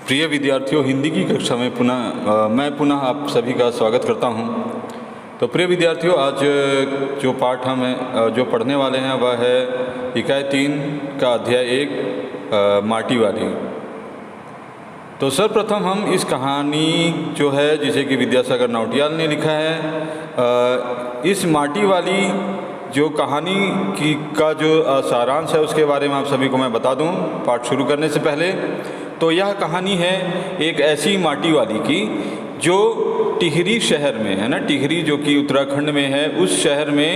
प्रिय विद्यार्थियों, हिंदी की कक्षा में मैं पुनः आप सभी का स्वागत करता हूं। तो प्रिय विद्यार्थियों, आज जो पाठ हम जो पढ़ने वाले हैं वह है इकाई 3 का अध्याय 1 माटी वाली। तो सर्वप्रथम हम इस कहानी जो है जिसे कि विद्यासागर नौटियाल ने लिखा है, इस माटी वाली जो कहानी का जो सारांश है उसके बारे में आप सभी को मैं बता दूं पाठ शुरू करने से पहले। तो यह कहानी है एक ऐसी माटी वाली की जो टिहरी शहर में है ना, टिहरी जो कि उत्तराखंड में है, उस शहर में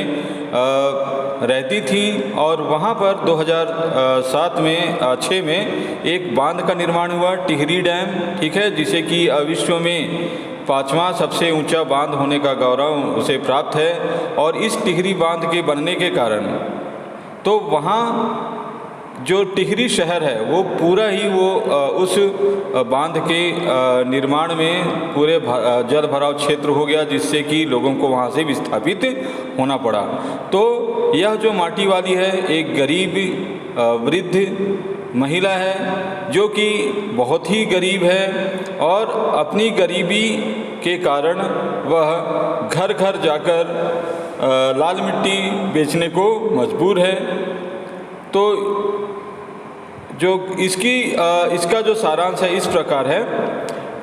रहती थी। और वहाँ पर 2007 में 6 में एक बांध का निर्माण हुआ, टिहरी डैम, ठीक है, जिसे कि विश्व में 5वां सबसे ऊंचा बांध होने का गौरव उसे प्राप्त है। और इस टिहरी बांध के बनने के कारण तो वहाँ जो टिहरी शहर है वो पूरा ही उस बांध के निर्माण में पूरे जल भराव क्षेत्र हो गया, जिससे कि लोगों को वहाँ से विस्थापित होना पड़ा। तो यह जो माटी वाली है एक गरीब वृद्ध महिला है जो कि बहुत ही गरीब है और अपनी गरीबी के कारण वह घर घर जाकर लाल मिट्टी बेचने को मजबूर है। तो जो इसका जो सारांश है इस प्रकार है।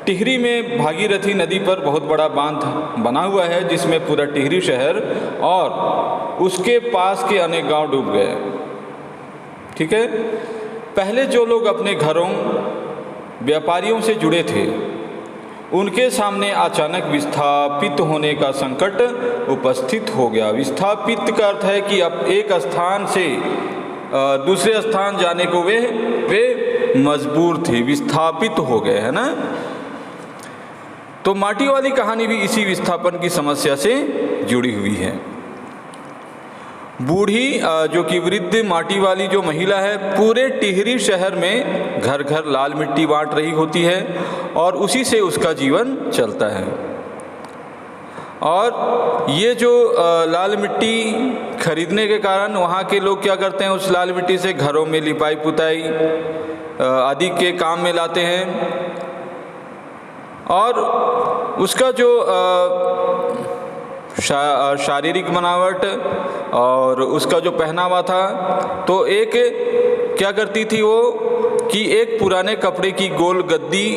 टिहरी में भागीरथी नदी पर बहुत बड़ा बांध बना हुआ है जिसमें पूरा टिहरी शहर और उसके पास के अनेक गांव डूब गए, ठीक है। पहले जो लोग अपने घरों व्यापारियों से जुड़े थे उनके सामने अचानक विस्थापित होने का संकट उपस्थित हो गया। विस्थापित का अर्थ है कि अब एक स्थान से दूसरे स्थान जाने को वे मजबूर थे, विस्थापित हो गए, है ना। तो माटी वाली कहानी भी इसी विस्थापन की समस्या से जुड़ी हुई है। बूढ़ी जो कि वृद्ध माटी वाली जो महिला है पूरे टिहरी शहर में घर घर लाल मिट्टी बांट रही होती है और उसी से उसका जीवन चलता है। और ये जो लाल मिट्टी खरीदने के कारण वहाँ के लोग क्या करते हैं, उस लाल मिट्टी से घरों में लिपाई पुताई आदि के काम में लाते हैं। और उसका जो शारीरिक बनावट और उसका जो पहनावा था, तो एक क्या करती थी वो कि एक पुराने कपड़े की गोल गद्दी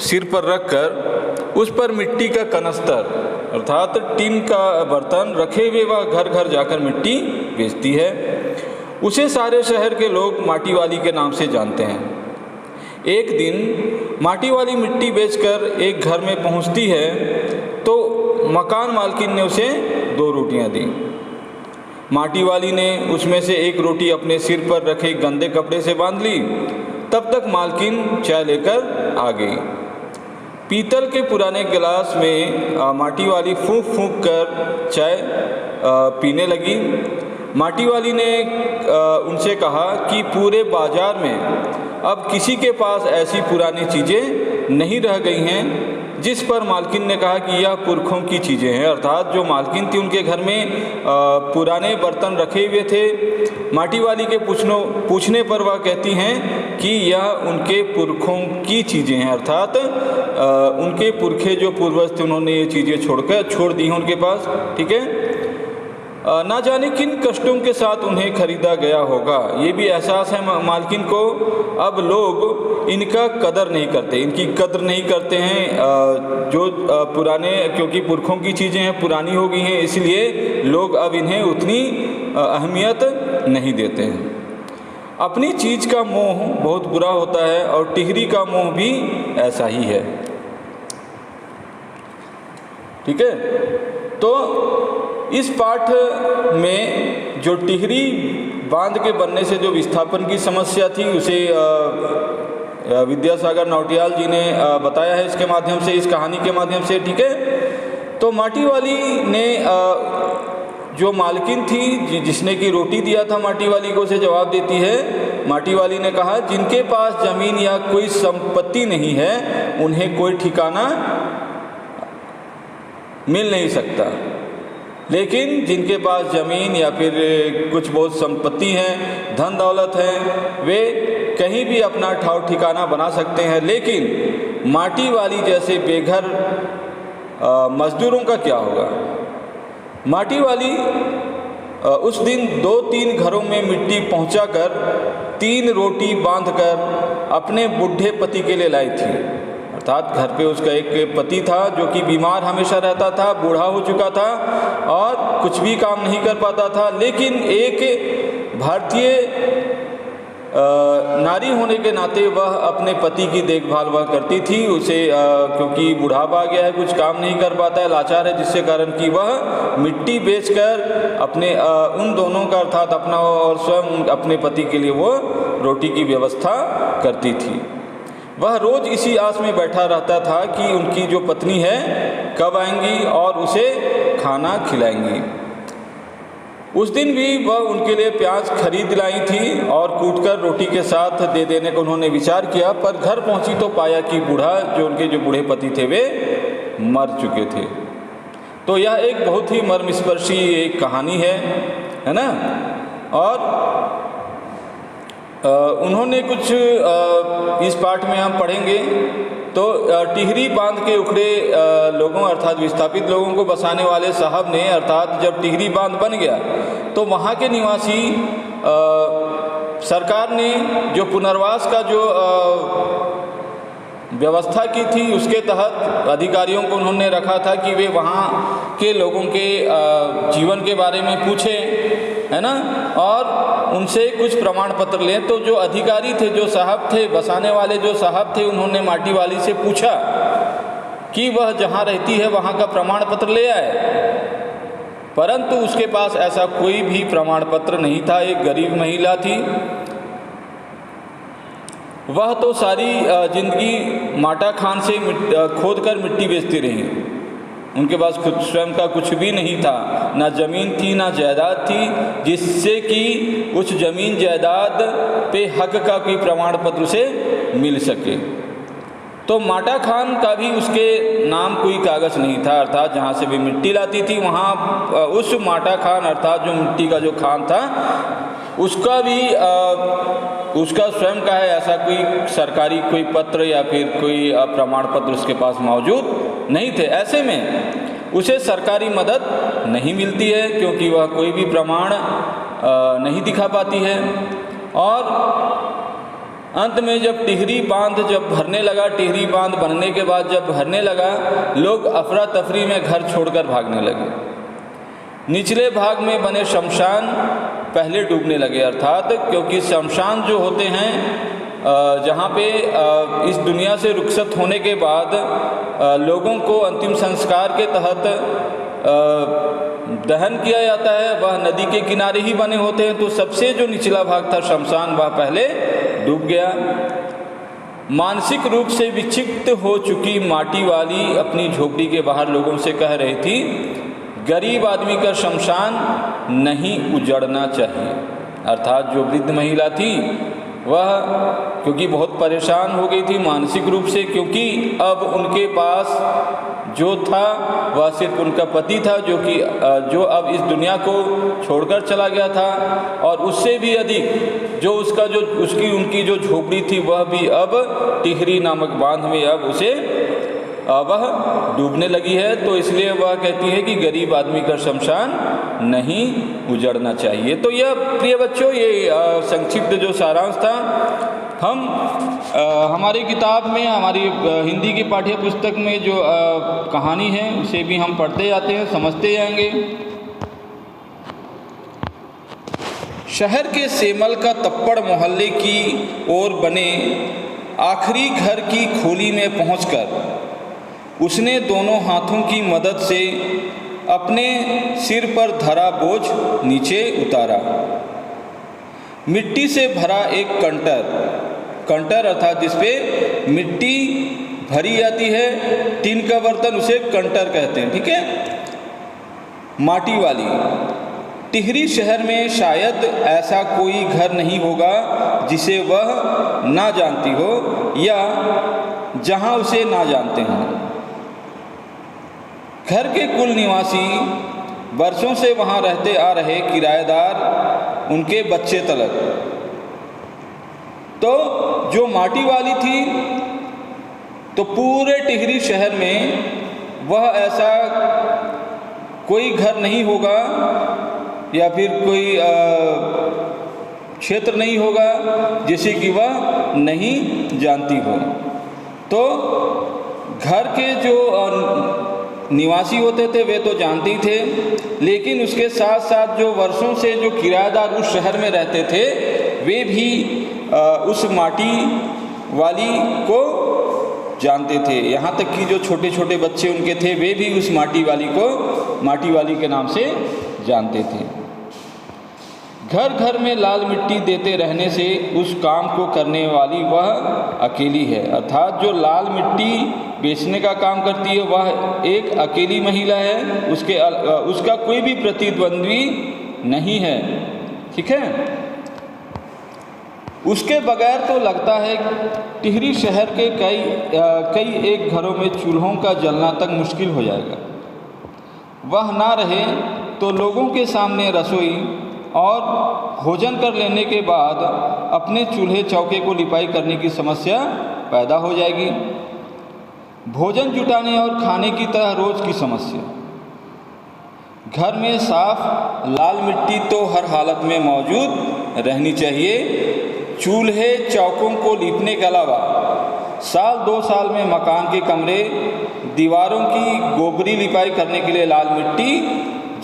सिर पर रखकर उस पर मिट्टी का कनस्तर अर्थात टीन का बर्तन रखे हुए वह घर घर जाकर मिट्टी बेचती है। उसे सारे शहर के लोग माटी वाली के नाम से जानते हैं। एक दिन माटी वाली मिट्टी बेचकर एक घर में पहुंचती है तो मकान मालकिन ने उसे 2 रोटियां दी। माटी वाली ने उसमें से एक रोटी अपने सिर पर रखे गंदे कपड़े से बांध ली। तब तक मालकिन चाय लेकर आ गई। पीतल के पुराने गिलास में माटी वाली फूंक फूंक कर चाय पीने लगी। माटी वाली ने उनसे कहा कि पूरे बाजार में अब किसी के पास ऐसी पुरानी चीज़ें नहीं रह गई हैं। जिस पर मालकिन ने कहा कि यह पुरखों की चीज़ें हैं, अर्थात जो मालकिन थी उनके घर में पुराने बर्तन रखे हुए थे। माटी वाली के पूछने पर वह कहती हैं कि यह उनके पुरखों की चीज़ें हैं, अर्थात उनके पुरखे जो पूर्वज थे उन्होंने ये चीज़ें छोड़ दी हैं उनके पास, ठीक है। ना जाने किन कष्टों के साथ उन्हें खरीदा गया होगा। ये भी एहसास है मालकिन को। अब लोग इनका कदर नहीं करते, इनकी कदर नहीं करते हैं। जो पुराने, क्योंकि पुरखों की चीज़ें हैं, पुरानी हो गई हैं, इसलिए लोग अब इन्हें उतनी अहमियत नहीं देते हैं। अपनी चीज़ का मोह बहुत बुरा होता है और टिहरी का मोह भी ऐसा ही है, ठीक है। तो इस पाठ में जो टिहरी बांध के बनने से जो विस्थापन की समस्या थी उसे विद्यासागर नौटियाल जी ने बताया है इसके माध्यम से, इस कहानी के माध्यम से, ठीक है। तो माटी वाली ने जो मालकिन थी जिसने की रोटी दिया था माटी वाली को, उसे जवाब देती है। माटी वाली ने कहा, जिनके पास ज़मीन या कोई संपत्ति नहीं है उन्हें कोई ठिकाना मिल नहीं सकता, लेकिन जिनके पास ज़मीन या फिर कुछ बहुत संपत्ति है, धन दौलत है, वे कहीं भी अपना ठाव ठिकाना बना सकते हैं। लेकिन माटी वाली जैसे बेघर मजदूरों का क्या होगा। माटी वाली उस दिन 2-3 घरों में मिट्टी पहुंचाकर 3 रोटी बांधकर अपने बूढ़े पति के लिए लाई थी। अर्थात घर पे उसका एक पति था जो कि बीमार हमेशा रहता था, बूढ़ा हो चुका था और कुछ भी काम नहीं कर पाता था, लेकिन एक भारतीय नारी होने के नाते वह अपने पति की देखभाल वह करती थी। उसे क्योंकि बुढ़ापा आ गया है, कुछ काम नहीं कर पाता है, लाचार है, जिससे कारण कि वह मिट्टी बेचकर अपने उन दोनों का अर्थात अपना और स्वयं अपने पति के लिए वो रोटी की व्यवस्था करती थी। वह रोज़ इसी आस में बैठा रहता था कि उनकी जो पत्नी है कब आएंगी और उसे खाना खिलाएंगी। उस दिन भी वह उनके लिए प्याज खरीद लाई थी और कूटकर रोटी के साथ दे देने को उन्होंने विचार किया, पर घर पहुंची तो पाया कि उनके जो बूढ़े पति थे वे मर चुके थे। तो यह एक बहुत ही मर्मस्पर्शी एक कहानी है ना। और उन्होंने कुछ इस पाठ में हम पढ़ेंगे तो टिहरी बांध के उखड़े लोगों अर्थात विस्थापित लोगों को बसाने वाले साहब ने अर्थात जब टिहरी बांध बन गया तो वहाँ के निवासी सरकार ने जो पुनर्वास का जो व्यवस्था की थी उसके तहत अधिकारियों को उन्होंने रखा था कि वे वहाँ के लोगों के जीवन के बारे में पूछें, है ना, और उनसे कुछ प्रमाण पत्र लें। तो जो अधिकारी थे, जो साहब थे, बसाने वाले जो साहब थे, उन्होंने माटी वाली से पूछा कि वह जहाँ रहती है वहाँ का प्रमाण पत्र ले आए, परंतु उसके पास ऐसा कोई भी प्रमाण पत्र नहीं था। एक गरीब महिला थी, वह तो सारी जिंदगी माटा खान से खोदकर मिट्टी बेचती रही। उनके पास खुद स्वयं का कुछ भी नहीं था, ना ज़मीन थी ना जायदाद थी जिससे कि उस ज़मीन जायदाद पे हक का कोई प्रमाण पत्र से मिल सके। तो माटा खान का भी उसके नाम कोई कागज़ नहीं था, अर्थात जहाँ से भी मिट्टी लाती थी वहाँ उस माटा खान अर्थात जो मिट्टी का जो खान था उसका भी उसका स्वयं का है ऐसा कोई सरकारी कोई पत्र या फिर कोई प्रमाण पत्र उसके पास मौजूद नहीं थे। ऐसे में उसे सरकारी मदद नहीं मिलती है क्योंकि वह कोई भी प्रमाण नहीं दिखा पाती है। और अंत में जब टिहरी बांध जब भरने लगा, टिहरी बांध बनने के बाद जब भरने लगा, लोग अफरा तफरी में घर छोड़कर भागने लगे। निचले भाग में बने शमशान पहले डूबने लगे, अर्थात क्योंकि शमशान जो होते हैं जहाँ पे इस दुनिया से रुखसत होने के बाद लोगों को अंतिम संस्कार के तहत दहन किया जाता है, वह नदी के किनारे ही बने होते हैं। तो सबसे जो निचला भाग था शमशान, वह पहले डूब गया। मानसिक रूप से विक्षिप्त हो चुकी माटी वाली अपनी झोपड़ी के बाहर लोगों से कह रही थी, गरीब आदमी का शमशान नहीं उजड़ना चाहिए। अर्थात जो वृद्ध महिला थी वह क्योंकि बहुत परेशान हो गई थी मानसिक रूप से, क्योंकि अब उनके पास जो था वह सिर्फ उनका पति था जो अब इस दुनिया को छोड़कर चला गया था, और उससे भी अधिक जो उनकी जो झोपड़ी थी वह भी अब टिहरी नामक बांध में अब उसे वह डूबने लगी है। तो इसलिए वह कहती है कि गरीब आदमी का शमशान नहीं उजड़ना चाहिए। तो यह प्रिय बच्चों ये संक्षिप्त जो सारांश था, हम हमारी किताब में हमारी हिंदी की पाठ्य पुस्तक में जो कहानी है उसे भी हम पढ़ते जाते हैं, समझते जाएंगे। शहर के सेमल का तप्पड़ मोहल्ले की ओर बने आखिरी घर की खोली में पहुंचकर उसने दोनों हाथों की मदद से अपने सिर पर धरा बोझ नीचे उतारा। मिट्टी से भरा एक कंटर अर्थात जिसपे मिट्टी भरी जाती है, टीन का बर्तन, उसे कंटर कहते हैं, ठीक है। माटी वाली टिहरी शहर में शायद ऐसा कोई घर नहीं होगा जिसे वह ना जानती हो या जहां उसे ना जानते हैं। घर के कुल निवासी वर्षों से वहां रहते आ रहे किराएदार, उनके बच्चे तलक। तो जो माटी वाली थी तो पूरे टिहरी शहर में वह ऐसा कोई घर नहीं होगा या फिर कोई क्षेत्र नहीं होगा जिसे कि वह नहीं जानती हो। तो घर के जो निवासी होते थे वे तो जानते ही थे, लेकिन उसके साथ साथ जो वर्षों से जो किराएदार उस शहर में रहते थे वे भी उस माटी वाली को जानते थे। यहाँ तक कि जो छोटे छोटे बच्चे उनके थे वे भी उस माटी वाली को माटी वाली के नाम से जानते थे। घर घर में लाल मिट्टी देते रहने से उस काम को करने वाली वह अकेली है, अर्थात जो लाल मिट्टी बेचने का काम करती है वह एक अकेली महिला है, उसका कोई भी प्रतिद्वंद्वी नहीं है। ठीक है, उसके बगैर तो लगता है टिहरी शहर के कई एक घरों में चूल्हों का जलना तक मुश्किल हो जाएगा। वह ना रहे तो लोगों के सामने रसोई और भोजन कर लेने के बाद अपने चूल्हे चौके को लिपाई करने की समस्या पैदा हो जाएगी। भोजन जुटाने और खाने की तरह रोज़ की समस्या। घर में साफ लाल मिट्टी तो हर हालत में मौजूद रहनी चाहिए। चूल्हे चौकों को लीपने के अलावा साल 2 साल में मकान के कमरे दीवारों की गोबरी लिपाई करने के लिए लाल मिट्टी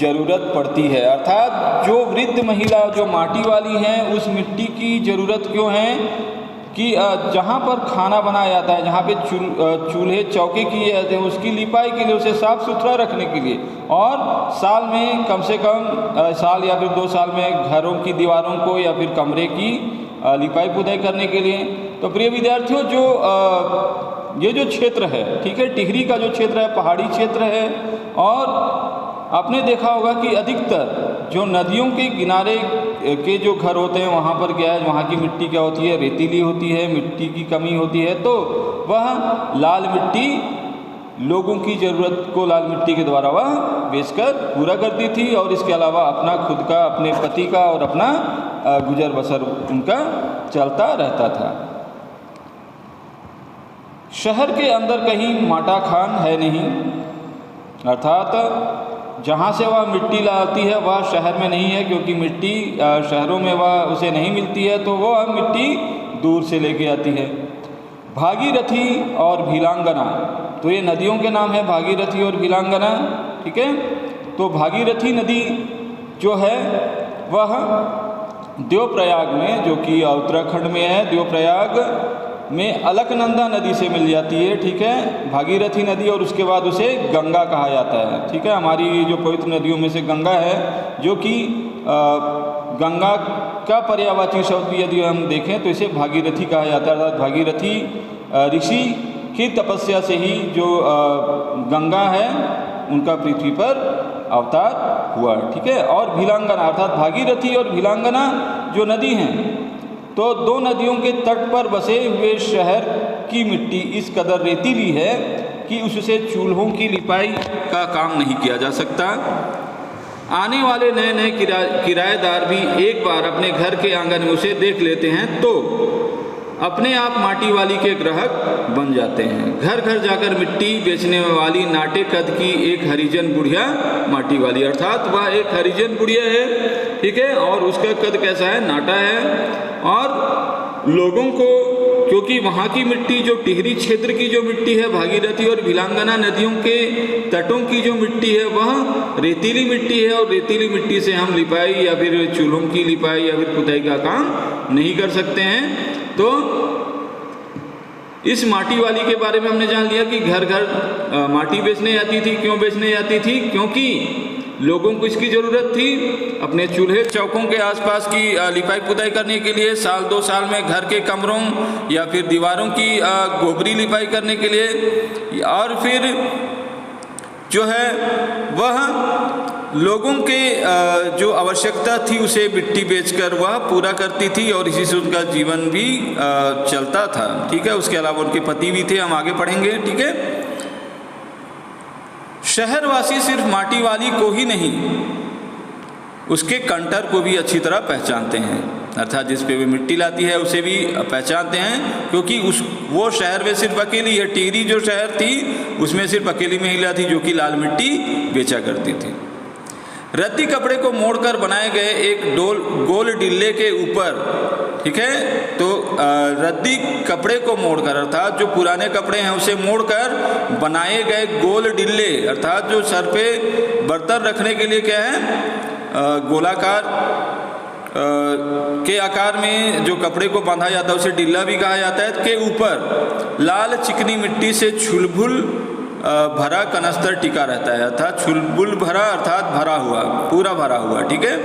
ज़रूरत पड़ती है। अर्थात जो वृद्ध महिला जो माटी वाली हैं उस मिट्टी की ज़रूरत क्यों है कि जहाँ पर खाना बनाया जाता है, जहाँ पे चूल्हे चौके किए जाते हैं उसकी लिपाई के लिए, उसे साफ़ सुथरा रखने के लिए, और साल में कम से कम साल या फिर 2 साल में घरों की दीवारों को या फिर कमरे की लिपाई पुताई करने के लिए। तो प्रिय विद्यार्थियों, जो ये जो क्षेत्र है, ठीक है, टिहरी का जो क्षेत्र है पहाड़ी क्षेत्र है, और आपने देखा होगा कि अधिकतर जो नदियों के किनारे के जो घर होते हैं वहाँ पर क्या है, वहाँ की मिट्टी क्या होती है, रेतीली होती है, मिट्टी की कमी होती है, तो वह लाल मिट्टी लोगों की ज़रूरत को लाल मिट्टी के द्वारा वह बेचकर पूरा करती थी, और इसके अलावा अपना खुद का, अपने पति का और अपना गुजर बसर उनका चलता रहता था। शहर के अंदर कहीं माटा खान है नहीं, अर्थात जहाँ से वह मिट्टी लाती है वह शहर में नहीं है, क्योंकि मिट्टी शहरों में वह उसे नहीं मिलती है, तो वह मिट्टी दूर से लेके आती है। भागीरथी और भीलांगना, तो ये नदियों के नाम है, भागीरथी और भीलांगना। ठीक है, तो भागीरथी नदी जो है वह देवप्रयाग में, जो कि उत्तराखंड में है, देवप्रयाग में अलकनंदा नदी से मिल जाती है। ठीक है, भागीरथी नदी, और उसके बाद उसे गंगा कहा जाता है। ठीक है, हमारी जो पवित्र नदियों में से गंगा है, जो कि गंगा का पर्यायवाची शब्द भी यदि हम देखें तो इसे भागीरथी कहा जाता है। अर्थात भागीरथी ऋषि की तपस्या से ही जो गंगा है उनका पृथ्वी पर अवतार हुआ। ठीक है, और भीलांगना, अर्थात भागीरथी और भीलांगना जो नदी हैं, तो 2 नदियों के तट पर बसे हुए शहर की मिट्टी इस कदर रेतीली है कि उससे चूल्हों की लिपाई का काम नहीं किया जा सकता। आने वाले नए नए किराएदार भी एक बार अपने घर के आंगन में उसे देख लेते हैं तो अपने आप माटी वाली के ग्राहक बन जाते हैं। घर घर जाकर मिट्टी बेचने वाली नाटे कद की एक हरिजन बुढ़िया माटी वाली, अर्थात वह एक हरिजन बुढ़िया है। ठीक है, और उसका कद कैसा है, नाटा है, और लोगों को, क्योंकि वहाँ की मिट्टी जो टिहरी क्षेत्र की जो मिट्टी है, भागीरथी और भीलांगना नदियों के तटों की जो मिट्टी है वह रेतीली मिट्टी है, और रेतीली मिट्टी से हम लिपाई या फिर चूल्हों की लिपाई या फिर पुताई का काम नहीं कर सकते हैं। तो इस माटी वाली के बारे में हमने जान लिया कि घर घर माटी बेचने जाती थी। क्यों बेचने जाती थी? क्योंकि लोगों को इसकी ज़रूरत थी अपने चूल्हे चौकों के आसपास की लिपाई पुताई करने के लिए, साल 2 साल में घर के कमरों या फिर दीवारों की गोबरी लिपाई करने के लिए, और फिर जो है वह लोगों के जो आवश्यकता थी उसे मिट्टी बेचकर वह पूरा करती थी, और इसी से उनका जीवन भी चलता था। ठीक है, उसके अलावा उनके पति भी थे, हम आगे पढ़ेंगे। ठीक है, शहरवासी सिर्फ माटी वाली को ही नहीं उसके कंटर को भी अच्छी तरह पहचानते हैं। अर्थात जिस पे वे मिट्टी लाती है उसे भी पहचानते हैं, क्योंकि वो शहर में सिर्फ अकेली है। टिहरी जो शहर थी उसमें सिर्फ अकेली महिला थी जो कि लाल मिट्टी बेचा करती थी। रद्दी कपड़े को मोड़कर बनाए गए एक गोल डिल्ले के ऊपर, ठीक है, तो रद्दी कपड़े को मोड़कर अर्थात जो पुराने कपड़े हैं उसे मोड़कर बनाए गए गोल डिल्ले, अर्थात जो सर पे बर्तन रखने के लिए क्या है, गोलाकार के आकार में जो कपड़े को बांधा जाता है उसे डिल्ला भी कहा जाता है, के ऊपर लाल चिकनी मिट्टी से छुलबुल भरा कनस्तर टिका रहता है, अर्थात छुलबुल भरा अर्थात भरा हुआ, पूरा भरा हुआ, ठीक है।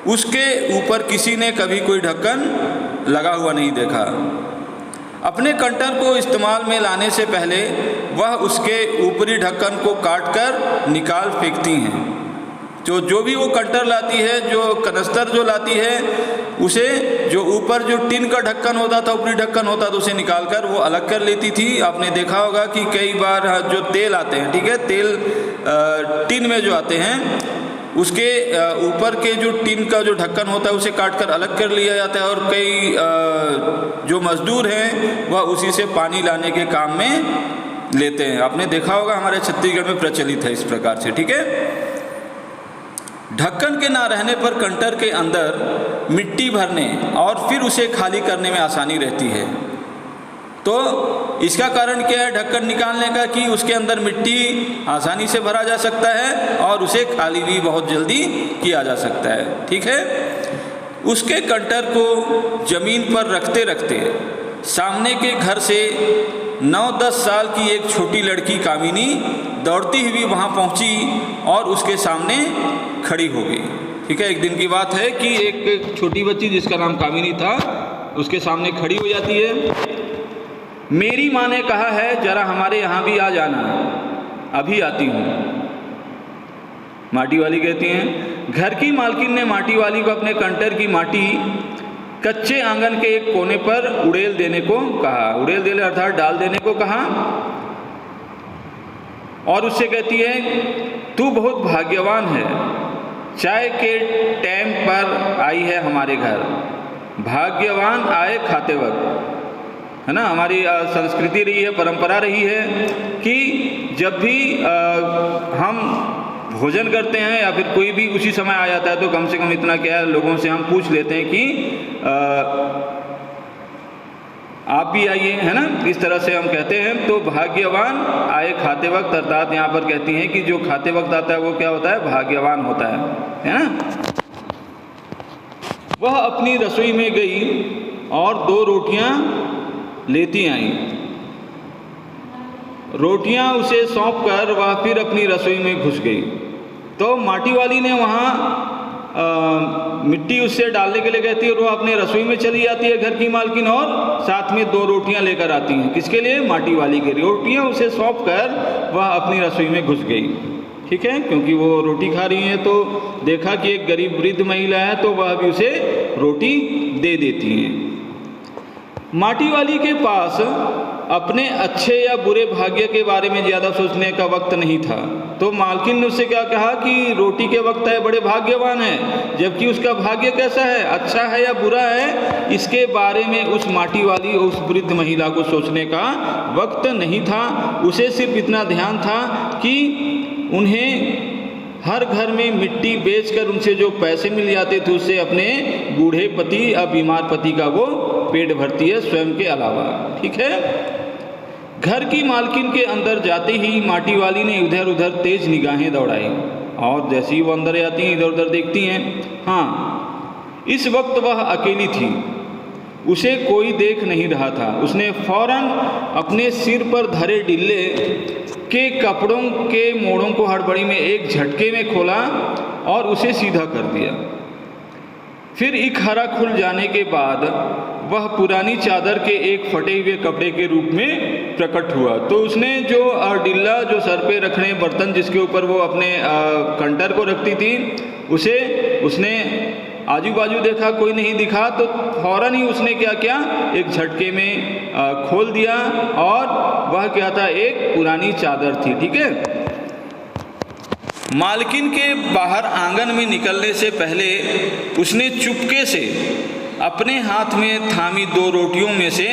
उसके ऊपर किसी ने कभी कोई ढक्कन लगा हुआ नहीं देखा। अपने कंटर को इस्तेमाल में लाने से पहले वह उसके ऊपरी ढक्कन को काटकर निकाल फेंकती हैं। तो जो भी वो कंटर लाती है, जो कनस्तर जो लाती है, उसे जो ऊपर जो टिन का ढक्कन होता था, ऊपरी ढक्कन होता था, उसे निकालकर वो अलग कर लेती थी। आपने देखा होगा कि कई बार जो तेल आते हैं, ठीक है, तेल टिन में जो आते हैं उसके ऊपर के जो टिन का जो ढक्कन होता है उसे काटकर अलग कर लिया जाता है, और कई जो मजदूर हैं वह उसी से पानी लाने के काम में लेते हैं। आपने देखा होगा हमारे छत्तीसगढ़ में प्रचलित है इस प्रकार से, ठीक है। ढक्कन के ना रहने पर कंटर के अंदर मिट्टी भरने और फिर उसे खाली करने में आसानी रहती है। तो इसका कारण क्या है ढक्कन निकालने का, कि उसके अंदर मिट्टी आसानी से भरा जा सकता है और उसे खाली भी बहुत जल्दी किया जा सकता है, ठीक है। उसके कंटर को जमीन पर रखते रखते सामने के घर से 9-10 साल की एक छोटी लड़की कामिनी दौड़ती हुई वहाँ पहुँची और उसके सामने खड़ी हो गई, ठीक है। एक दिन की बात है कि एक छोटी बच्ची जिसका नाम कामिनी था उसके सामने खड़ी हो जाती है। मेरी माँ ने कहा है जरा हमारे यहाँ भी आ जाना, अभी आती हूँ, माटी वाली कहती हैं। घर की मालकिन ने माटी वाली को अपने कंटर की माटी कच्चे आंगन के एक कोने पर उड़ेल देने को कहा, उड़ेल देने अर्थात डाल देने को कहा, और उससे कहती है तू बहुत भाग्यवान है, चाय के टाइम पर आई है हमारे घर। भाग्यवान आए खाते वक्त, है ना। हमारी संस्कृति रही है, परंपरा रही है कि जब भी हम भोजन करते हैं या फिर कोई भी उसी समय आ जाता है तो कम से कम इतना क्या है, लोगों से हम पूछ लेते हैं कि आप भी आइए, है ना, इस तरह से हम कहते हैं। तो भाग्यवान आए खाते वक्त, अर्थात यहाँ पर कहती हैं कि जो खाते वक्त आता है वो क्या होता है, भाग्यवान होता है ना। वह अपनी रसोई में गई और 2 रोटियां लेती आई। रोटियां उसे सौंप कर वह फिर अपनी रसोई में घुस गई। तो माटी वाली ने वहाँ मिट्टी उससे डालने के लिए कहती है और वह अपने रसोई में चली जाती है घर की मालकिन, और साथ में 2 रोटियां लेकर आती हैं। किसके लिए, माटी वाली के लिए। रोटियां उसे सौंप कर वह अपनी रसोई में घुस गई, ठीक है, क्योंकि वो रोटी खा रही हैं। तो देखा कि एक गरीब वृद्ध महिला है तो वह भी उसे रोटी दे देती हैं। माटी वाली के पास अपने अच्छे या बुरे भाग्य के बारे में ज़्यादा सोचने का वक्त नहीं था। तो मालकिन ने उससे क्या कहा कि रोटी के वक्त है, बड़े भाग्यवान है, जबकि उसका भाग्य कैसा है, अच्छा है या बुरा है, इसके बारे में उस माटी वाली उस वृद्ध महिला को सोचने का वक्त नहीं था। उसे सिर्फ इतना ध्यान था कि उन्हें हर घर में मिट्टी बेचकर उनसे जो पैसे मिल जाते थे उससे अपने बूढ़े पति या बीमार पति का वो पेट भरती है, स्वयं के अलावा, ठीक है। घर की मालकिन के अंदर जाते ही माटी वाली ने इधर उधर तेज निगाहें दौड़ाई, और जैसे ही वो अंदर जाती हैं इधर उधर देखती हैं। हाँ, इस वक्त वह अकेली थी, उसे कोई देख नहीं रहा था। उसने फौरन अपने सिर पर धरे डिल्ले के कपड़ों के मोड़ों को हड़बड़ी में एक झटके में खोला और उसे सीधा कर दिया। फिर इकहरा खुल जाने के बाद वह पुरानी चादर के एक फटे हुए कपड़े के रूप में प्रकट हुआ। तो उसने जो डिल्ला, जो सर पे रखने बर्तन जिसके ऊपर वो अपने कंटर को रखती थी, उसने आजू बाजू देखा, कोई नहीं दिखा, तो फौरन ही उसने क्या किया, एक झटके में खोल दिया, और वह क्या था, एक पुरानी चादर थी, ठीक है। मालकिन के बाहर आंगन में निकलने से पहले उसने चुपके से अपने हाथ में थामी 2 रोटियों में से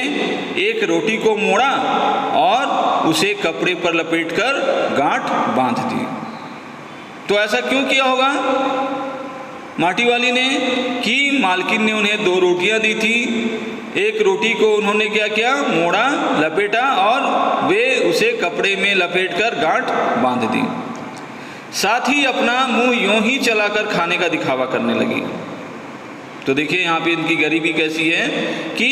एक रोटी को मोड़ा और उसे कपड़े पर लपेटकर गांठ बांध दी। तो ऐसा क्यों किया होगा माटी वाली ने कि मालकिन ने उन्हें 2 रोटियां दी थी, एक रोटी को उन्होंने क्या किया, मोड़ा, लपेटा और वे उसे कपड़े में लपेटकर गांठ बांध दी। साथ ही अपना मुंह यूं ही चलाकर खाने का दिखावा करने लगी। तो देखिए यहाँ पे इनकी गरीबी कैसी है कि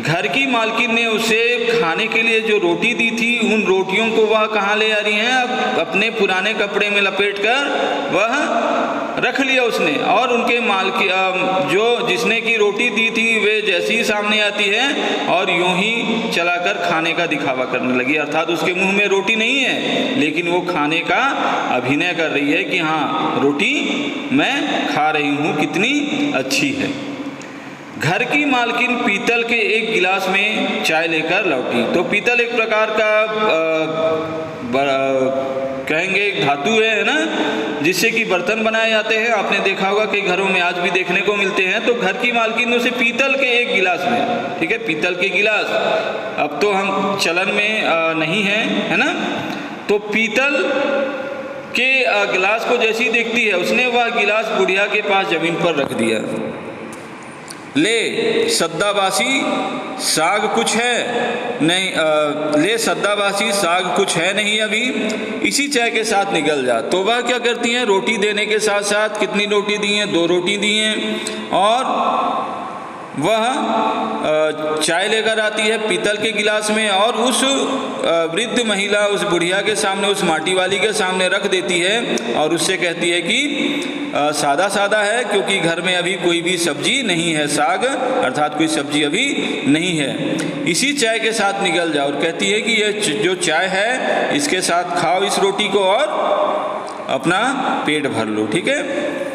घर की मालकिन ने उसे खाने के लिए जो रोटी दी थी, उन रोटियों को वह कहाँ ले आ रही हैं, अब अपने पुराने कपड़े में लपेटकर वह रख लिया उसने। और उनके मालकी जो जिसने की रोटी दी थी वे जैसी ही सामने आती है और यूं ही चलाकर खाने का दिखावा करने लगी। अर्थात उसके मुंह में रोटी नहीं है, लेकिन वो खाने का अभिनय कर रही है कि हाँ रोटी मैं खा रही हूँ, कितनी अच्छी है। घर की मालकिन पीतल के एक गिलास में चाय लेकर लौटी। तो पीतल एक प्रकार का कहेंगे एक धातु है ना, जिससे कि बर्तन बनाए जाते हैं। आपने देखा होगा कई घरों में आज भी देखने को मिलते हैं। तो घर की मालकिन ने उसे पीतल के एक गिलास में, ठीक है, पीतल के गिलास अब तो हम चलन में नहीं है ना, तो पीतल के गिलास को जैसी देखती है उसने वह गिलास बुढ़िया के पास जमीन पर रख दिया। ले सद्दाबासी साग कुछ है नहीं, ले सद्दाबासी साग कुछ है नहीं अभी, इसी चाय के साथ निकल जा। तो वह क्या करती हैं, रोटी देने के साथ साथ कितनी रोटी दी हैं, 2 रोटी दी हैं और वह चाय लेकर आती है पीतल के गिलास में और उस वृद्ध महिला, उस बुढ़िया के सामने, उस माटी वाली के सामने रख देती है और उससे कहती है कि सादा सादा है क्योंकि घर में अभी कोई भी सब्जी नहीं है, साग अर्थात कोई सब्जी अभी नहीं है, इसी चाय के साथ निकल जाओ। और कहती है कि यह जो चाय है इसके साथ खाओ इस रोटी को और अपना पेट भर लो, ठीक है।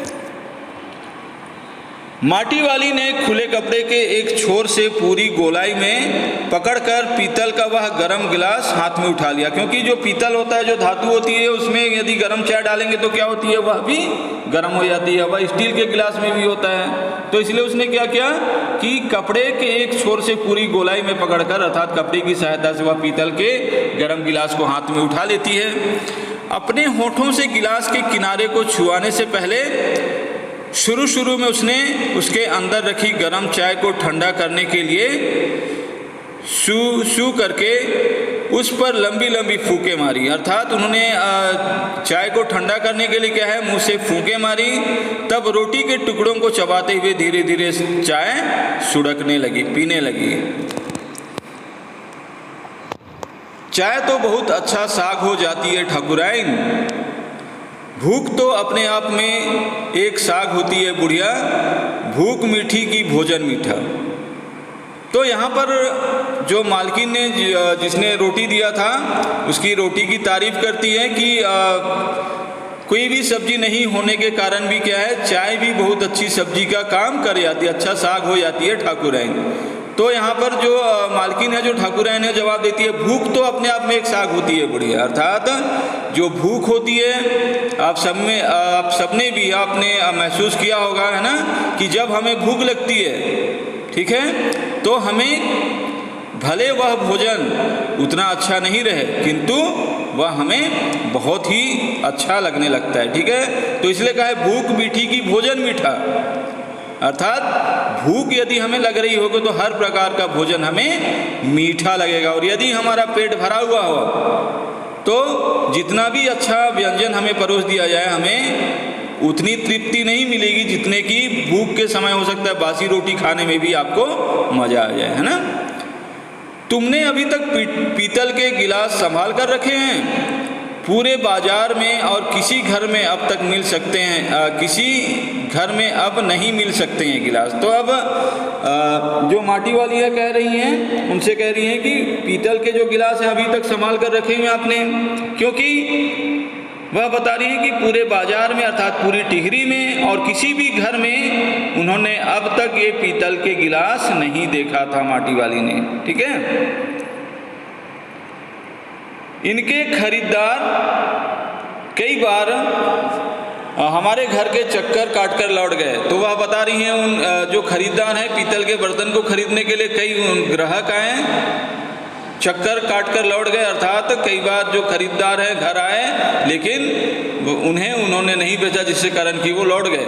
माटी वाली ने खुले कपड़े के एक छोर से पूरी गोलाई में पकड़कर पीतल का वह गर्म गिलास हाथ में उठा लिया। क्योंकि जो पीतल होता है, जो धातु होती है, उसमें यदि गर्म चाय डालेंगे तो क्या होती है, वह भी गर्म हो जाती है। वह स्टील के गिलास में भी होता है। तो इसलिए उसने क्या किया कि कपड़े के एक छोर से पूरी गोलाई में पकड़कर, अर्थात कपड़े की सहायता से वह पीतल के गर्म गिलास को हाथ में उठा लेती है। अपने होठों से गिलास के किनारे को छुआने से पहले शुरू में उसने उसके अंदर रखी गर्म चाय को ठंडा करने के लिए शू करके उस पर लंबी लंबी फूंके मारी। अर्थात उन्होंने चाय को ठंडा करने के लिए क्या है, मुंह से फूंके मारी। तब रोटी के टुकड़ों को चबाते हुए धीरे धीरे चाय सुड़कने लगी, पीने लगी। चाय तो बहुत अच्छा साग हो जाती है ठाकुराइन, भूख तो अपने आप में एक साग होती है बुढ़िया, भूख मीठी की भोजन मीठा। तो यहाँ पर जो मालकिन ने जिसने रोटी दिया था उसकी रोटी की तारीफ करती है कि कोई भी सब्जी नहीं होने के कारण भी क्या है, चाय भी बहुत अच्छी सब्जी का काम कर जाती है, अच्छा साग हो जाती है ठाकुराइन। तो यहाँ पर जो मालकिन है, जो ठाकुराइन है, जवाब देती है भूख तो अपने आप में एक साग होती है बुढ़िया। अर्थात जो भूख होती है, आप सबने भी आपने महसूस किया होगा है ना, कि जब हमें भूख लगती है, ठीक है, तो हमें भले वह भोजन उतना अच्छा नहीं रहे किंतु वह हमें बहुत ही अच्छा लगने लगता है, ठीक है। तो इसलिए कहा है भूख मीठी की भोजन मीठा। अर्थात भूख यदि हमें लग रही होगी तो हर प्रकार का भोजन हमें मीठा लगेगा। और यदि हमारा पेट भरा हुआ हो तो जितना भी अच्छा व्यंजन हमें परोस दिया जाए, हमें उतनी तृप्ति नहीं मिलेगी जितने की भूख के समय हो सकता है बासी रोटी खाने में भी आपको मजा आ जाए, है ना। तुमने अभी तक पीतल के गिलास संभाल कर रखे हैं, पूरे बाजार में और किसी घर में अब तक मिल सकते हैं, किसी घर में अब नहीं मिल सकते हैं गिलास। तो अब जो माटी वाली है कह रही हैं, उनसे कह रही हैं कि पीतल के जो गिलास हैं अभी तक संभाल कर रखे हुए आपने, क्योंकि वह बता रही है कि पूरे बाजार में अर्थात पूरी टिहरी में और किसी भी घर में उन्होंने अब तक ये पीतल के गिलास नहीं देखा था माटी वाली ने, ठीक है। इनके खरीदार कई बार हमारे घर के चक्कर काटकर लौट गए। तो वह बता रही हैं उन जो खरीदार हैं पीतल के बर्तन को खरीदने के लिए कई ग्राहक आए, चक्कर काटकर लौट गए, अर्थात कई बार जो खरीदार हैं घर आए लेकिन उन्होंने नहीं बेचा, जिससे कारण कि वो लौट गए।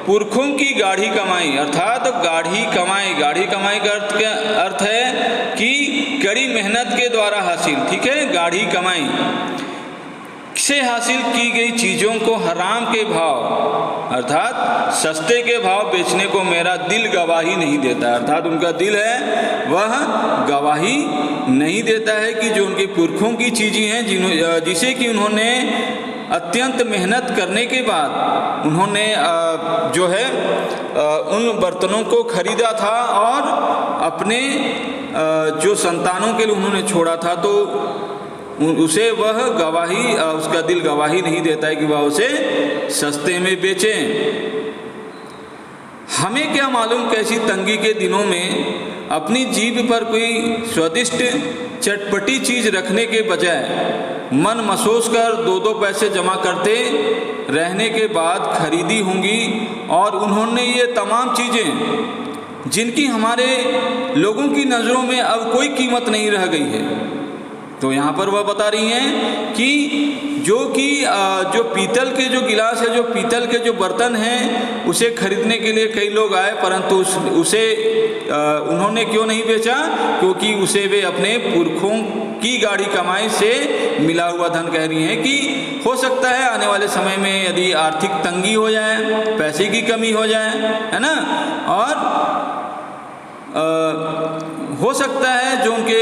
पुरखों की गाढ़ी कमाई, अर्थात गाढ़ी कमाई का अर्थ है कि कड़ी मेहनत के द्वारा हासिल, ठीक है, गाढ़ी कमाई से हासिल की गई चीज़ों को हराम के भाव अर्थात सस्ते के भाव बेचने को मेरा दिल गवाही नहीं देता। अर्थात उनका दिल है वह गवाही नहीं देता है कि जो उनके पुरखों की चीज़ें हैं जिसे कि उन्होंने अत्यंत मेहनत करने के बाद उन्होंने जो है उन बर्तनों को खरीदा था और अपने जो संतानों के लिए उन्होंने छोड़ा था, तो उसे वह गवाही उसका दिल गवाही नहीं देता है कि वह उसे सस्ते में बेचें। हमें क्या मालूम कैसी तंगी के दिनों में अपनी जीभ पर कोई स्वादिष्ट चटपटी चीज़ रखने के बजाय मन मसोस कर दो पैसे जमा करते रहने के बाद खरीदी होंगी, और उन्होंने ये तमाम चीज़ें जिनकी हमारे लोगों की नज़रों में अब कोई कीमत नहीं रह गई है। तो यहाँ पर वह बता रही हैं कि जो पीतल के जो गिलास है, जो पीतल के जो बर्तन हैं, उसे खरीदने के लिए कई लोग आए, परंतु उसे उन्होंने क्यों नहीं बेचा? क्योंकि उसे वे अपने पुरखों की गाढ़ी कमाई से मिला हुआ धन कह रही हैं कि हो सकता है आने वाले समय में यदि आर्थिक तंगी हो जाए, पैसे की कमी हो जाए, है ना, और हो सकता है जो उनके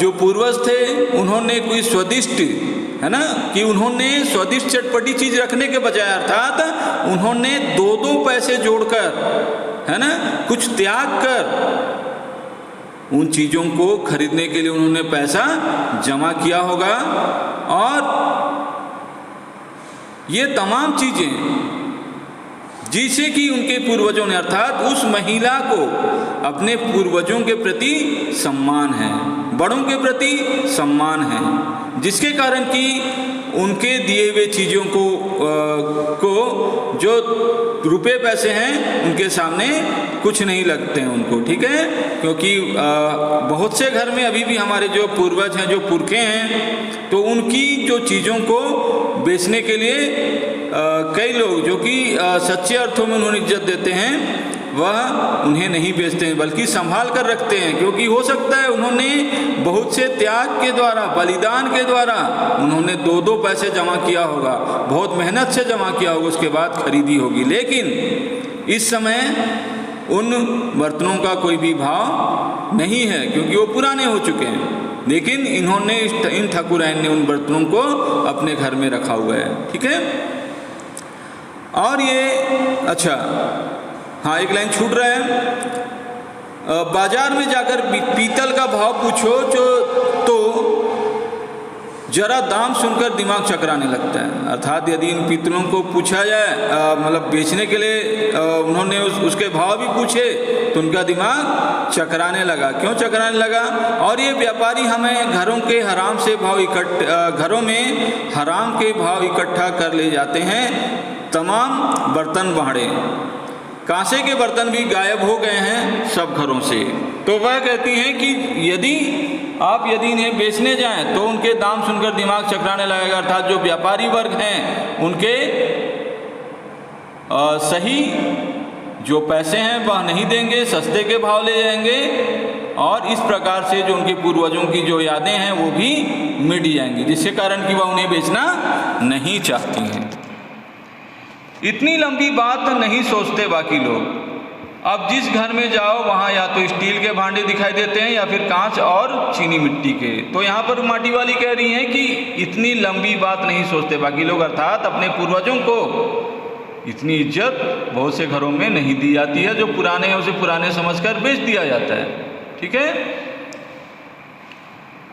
जो पूर्वज थे उन्होंने कोई स्वादिष्ट, है ना, कि उन्होंने स्वादिष्ट चटपटी चीज़ रखने के बजाय अर्थात उन्होंने दो पैसे जोड़कर, है ना, कुछ त्याग कर उन चीज़ों को खरीदने के लिए उन्होंने पैसा जमा किया होगा। और ये तमाम चीज़ें जिसे कि उनके पूर्वजों ने अर्थात उस महिला को अपने पूर्वजों के प्रति सम्मान है, बड़ों के प्रति सम्मान है, जिसके कारण कि उनके दिए हुए चीज़ों को जो रुपए पैसे हैं उनके सामने कुछ नहीं लगते हैं उनको, ठीक है। क्योंकि बहुत से घर में अभी भी हमारे जो पूर्वज हैं, जो पुरखे हैं, तो उनकी जो चीज़ों को बेचने के लिए कई लोग जो कि सच्चे अर्थों में उन्होंने इज्जत देते हैं वह उन्हें नहीं बेचते हैं, बल्कि संभाल कर रखते हैं। क्योंकि हो सकता है उन्होंने बहुत से त्याग के द्वारा, बलिदान के द्वारा उन्होंने दो पैसे जमा किया होगा, बहुत मेहनत से जमा किया होगा, उसके बाद खरीदी होगी। लेकिन इस समय उन बर्तनों का कोई भी भाव नहीं है क्योंकि वो पुराने हो चुके हैं। लेकिन इन्होंने इन ठाकुराइन ने उन बर्तनों को अपने घर में रखा हुआ है, ठीक है। और ये अच्छा, हाँ, एक लाइन छूट रहा है। बाजार में जाकर पीतल का भाव पूछो तो जरा दाम सुनकर दिमाग चकराने लगता है। अर्थात यदि इन पीतलों को पूछा जाए, मतलब बेचने के लिए उन्होंने उसके भाव भी पूछे तो उनका दिमाग चकराने लगा। क्यों चकराने लगा? और ये व्यापारी हमें घरों के हराम से भाव घरों में हराम के भाव इकट्ठा कर ले जाते हैं। तमाम बर्तन भाड़े, कांसे के बर्तन भी गायब हो गए हैं सब घरों से। तो वह कहती हैं कि यदि इन्हें बेचने जाएं तो उनके दाम सुनकर दिमाग चकराने लगेगा। अर्थात जो व्यापारी वर्ग हैं उनके सही जो पैसे हैं वह नहीं देंगे, सस्ते के भाव ले जाएंगे, और इस प्रकार से जो उनके पूर्वजों की जो यादें हैं वो भी मिट जाएंगी, जिसके कारण कि वह उन्हें बेचना नहीं चाहती हैं। इतनी लंबी बात नहीं सोचते बाकी लोग। अब जिस घर में जाओ वहाँ या तो स्टील के भांडे दिखाई देते हैं या फिर कांच और चीनी मिट्टी के। तो यहाँ पर माटी वाली कह रही हैं कि इतनी लंबी बात नहीं सोचते बाकी लोग, अर्थात अपने पूर्वजों को इतनी इज्जत बहुत से घरों में नहीं दी जाती है। जो पुराने हैं उसे पुराने समझकर बेच दिया जाता है, ठीक है।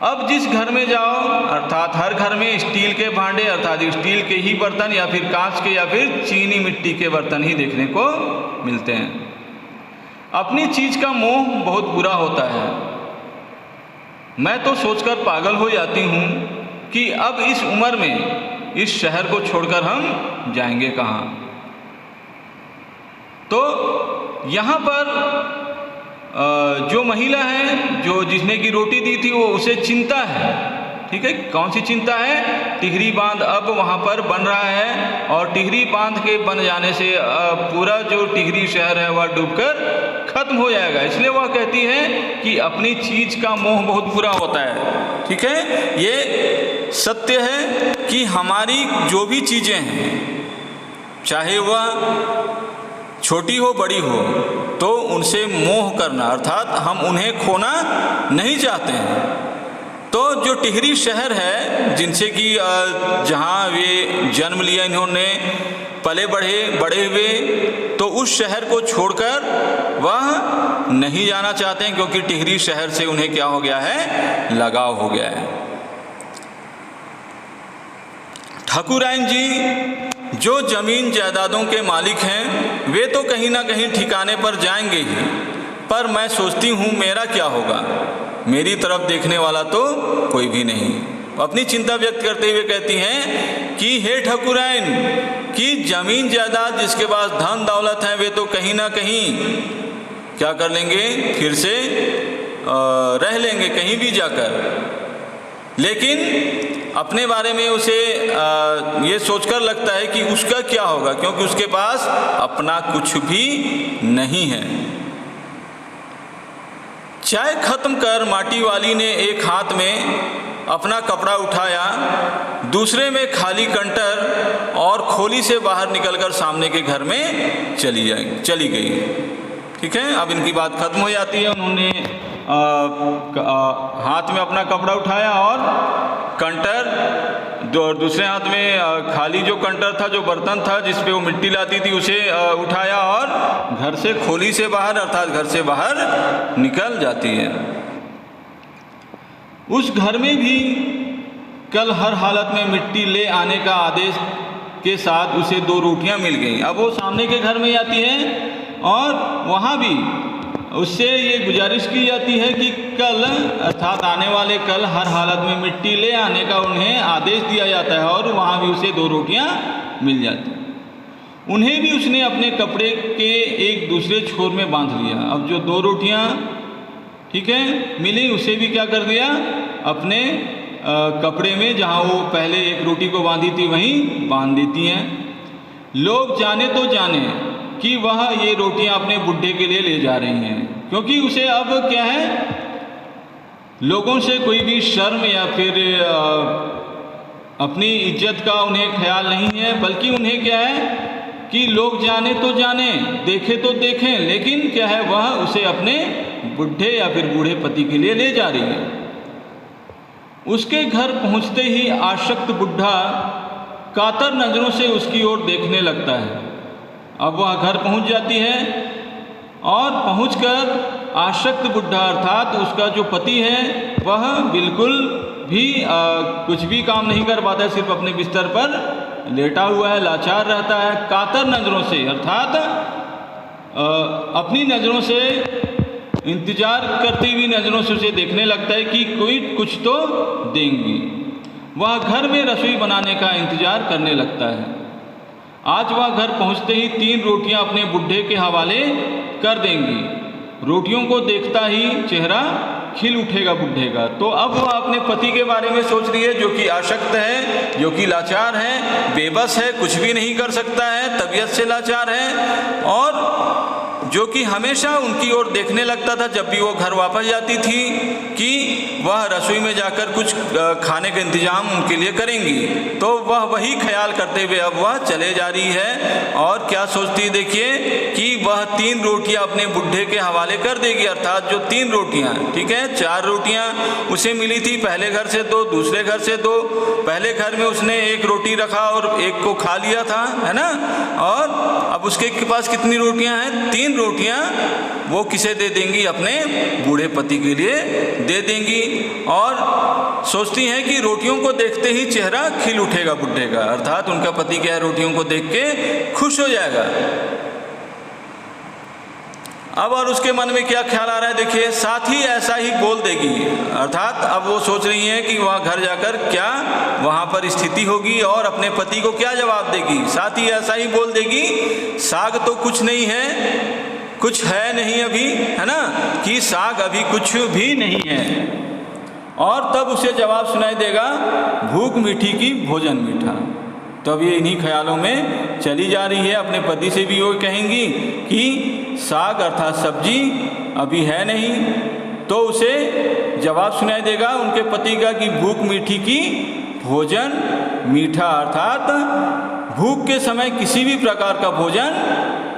अब जिस घर में जाओ, अर्थात हर घर में स्टील के भांडे, अर्थात स्टील के ही बर्तन या फिर कांच के या फिर चीनी मिट्टी के बर्तन ही देखने को मिलते हैं। अपनी चीज़ का मोह बहुत बुरा होता है। मैं तो सोचकर पागल हो जाती हूँ कि अब इस उम्र में इस शहर को छोड़कर हम जाएंगे कहाँ। तो यहाँ पर जो महिला है, जो जिसने की रोटी दी थी, वो उसे चिंता है। ठीक है, कौन सी चिंता है? टिहरी बांध अब वहाँ पर बन रहा है और टिहरी बांध के बन जाने से पूरा जो टिहरी शहर है वह डूबकर खत्म हो जाएगा। इसलिए वह कहती है कि अपनी चीज़ का मोह बहुत बुरा होता है। ठीक है, ये सत्य है कि हमारी जो भी चीज़ें हैं, चाहे वह छोटी हो बड़ी हो, तो उनसे मोह करना, अर्थात हम उन्हें खोना नहीं चाहते हैं। तो जो टिहरी शहर है, जिनसे कि जहाँ वे जन्म लिया, इन्होंने पले बड़े हुए, तो उस शहर को छोड़कर वह नहीं जाना चाहते हैं, क्योंकि टिहरी शहर से उन्हें क्या हो गया है? लगाव हो गया है। ठाकुरायन जी जो जमीन जायदादों के मालिक हैं, वे तो कहीं ना कहीं ठिकाने पर जाएंगे ही, पर मैं सोचती हूँ मेरा क्या होगा? मेरी तरफ देखने वाला तो कोई भी नहीं। अपनी चिंता व्यक्त करते हुए कहती हैं कि हे ठाकुरायन, कि जमीन जायदाद जिसके पास धन दौलत है, वे तो कहीं ना कहीं क्या कर लेंगे? फिर से रह लेंगे कहीं भी जाकर। लेकिन अपने बारे में उसे ये सोचकर लगता है कि उसका क्या होगा, क्योंकि उसके पास अपना कुछ भी नहीं है। चाय खत्म कर माटी वाली ने एक हाथ में अपना कपड़ा उठाया, दूसरे में खाली कंटर, और खोली से बाहर निकलकर सामने के घर में चली गई। ठीक है, अब इनकी बात खत्म हो जाती है। उन्होंने हाथ में अपना कपड़ा उठाया और कंटर, दूसरे हाथ में खाली जो कंटर था, जो बर्तन था जिस पे वो मिट्टी लाती थी, उसे उठाया और घर से खोली से बाहर, अर्थात घर से बाहर निकल जाती है। उस घर में भी कल हर हालत में मिट्टी ले आने का आदेश के साथ उसे 2 रोटियां मिल गईं। अब वो सामने के घर में जाती है और वहाँ भी उससे ये गुजारिश की जाती है कि कल, अर्थात आने वाले कल, हर हालत में मिट्टी ले आने का उन्हें आदेश दिया जाता है, और वहाँ भी उसे 2 रोटियां मिल जाती हैं। उन्हें भी उसने अपने कपड़े के एक दूसरे छोर में बांध लिया। अब जो 2 रोटियां, ठीक है, मिली, उसे भी क्या कर दिया? अपने कपड़े में, जहाँ वो पहले एक रोटी को बांधी थी, वहीं बांध देती हैं। लोग जाने तो जाने कि वह ये रोटियां अपने बुढ़े के लिए ले जा रही हैं, क्योंकि उसे अब क्या है? लोगों से कोई भी शर्म या फिर अपनी इज्जत का उन्हें ख्याल नहीं है, बल्कि उन्हें क्या है कि लोग जाने तो जाने, देखे तो देखें, लेकिन क्या है? वह उसे अपने बुढ़े या फिर बूढ़े पति के लिए ले जा रही है। उसके घर पहुंचते ही आसक्त बुढ़ा कातर नजरों से उसकी ओर देखने लगता है। अब वह घर पहुंच जाती है और पहुंचकर आसक्त बुढ़ा, अर्थात उसका जो पति है, वह बिल्कुल भी कुछ भी काम नहीं कर पाता है, सिर्फ अपने बिस्तर पर लेटा हुआ है, लाचार रहता है। कातर नज़रों से, अर्थात अपनी नज़रों से, इंतजार करती हुई नज़रों से उसे देखने लगता है कि कोई कुछ तो देंगी। वह घर में रसोई बनाने का इंतजार करने लगता है। आज वह घर पहुंचते ही 3 रोटियां अपने बुढ़े के हवाले कर देंगी। रोटियों को देखता ही चेहरा खिल उठेगा बुढ़े का। तो अब वह अपने पति के बारे में सोच रही है, जो कि आसक्त है, जो कि लाचार है, बेबस है, कुछ भी नहीं कर सकता है, तबीयत से लाचार है, और जो कि हमेशा उनकी ओर देखने लगता था जब भी वो घर वापस जाती थी कि वह रसोई में जाकर कुछ खाने का इंतजाम उनके लिए करेंगी। तो वह वही ख्याल करते हुए अब वह चले जा रही है, और क्या सोचती है? देखिए कि वह 3 रोटियां अपने बुढ़े के हवाले कर देगी, अर्थात जो 3 रोटियां, ठीक है, 4 रोटियां उसे मिली थी, पहले घर से 2, दूसरे घर से 2। पहले घर में उसने 1 रोटी रखा और 1 को खा लिया था, है ना, और अब उसके पास कितनी रोटियां हैं? 3 रोटियां वो किसे दे देंगी? अपने बूढ़े पति के लिए दे देंगी, और सोचती हैं कि रोटियों को देखते ही चेहरा खिल उठेगा बुढ़े का, अर्थात उनका पति क्या है, रोटियों को देख के खुश हो जाएगा। अब और उसके मन में क्या ख्याल आ रहा है, देखिए, साथ ही ऐसा ही बोल देगी, अर्थात अब वो सोच रही हैं कि वहाँ घर जाकर क्या वहाँ पर स्थिति होगी और अपने पति को क्या जवाब देगी। साथ ही ऐसा ही बोल देगी, साग तो कुछ नहीं है, कुछ है नहीं अभी, है ना, कि साग अभी कुछ भी नहीं है। और तब उसे जवाब सुनाई देगा, भूख मीठी की भोजन मीठा। तो अब ये इन्हीं ख्यालों में चली जा रही है, अपने पति से भी वो कहेंगी कि साग अर्थात सब्जी अभी है नहीं। तो उसे जवाब सुनाई देगा उनके पति का कि भूख मीठी की भोजन मीठा, अर्थात भूख के समय किसी भी प्रकार का भोजन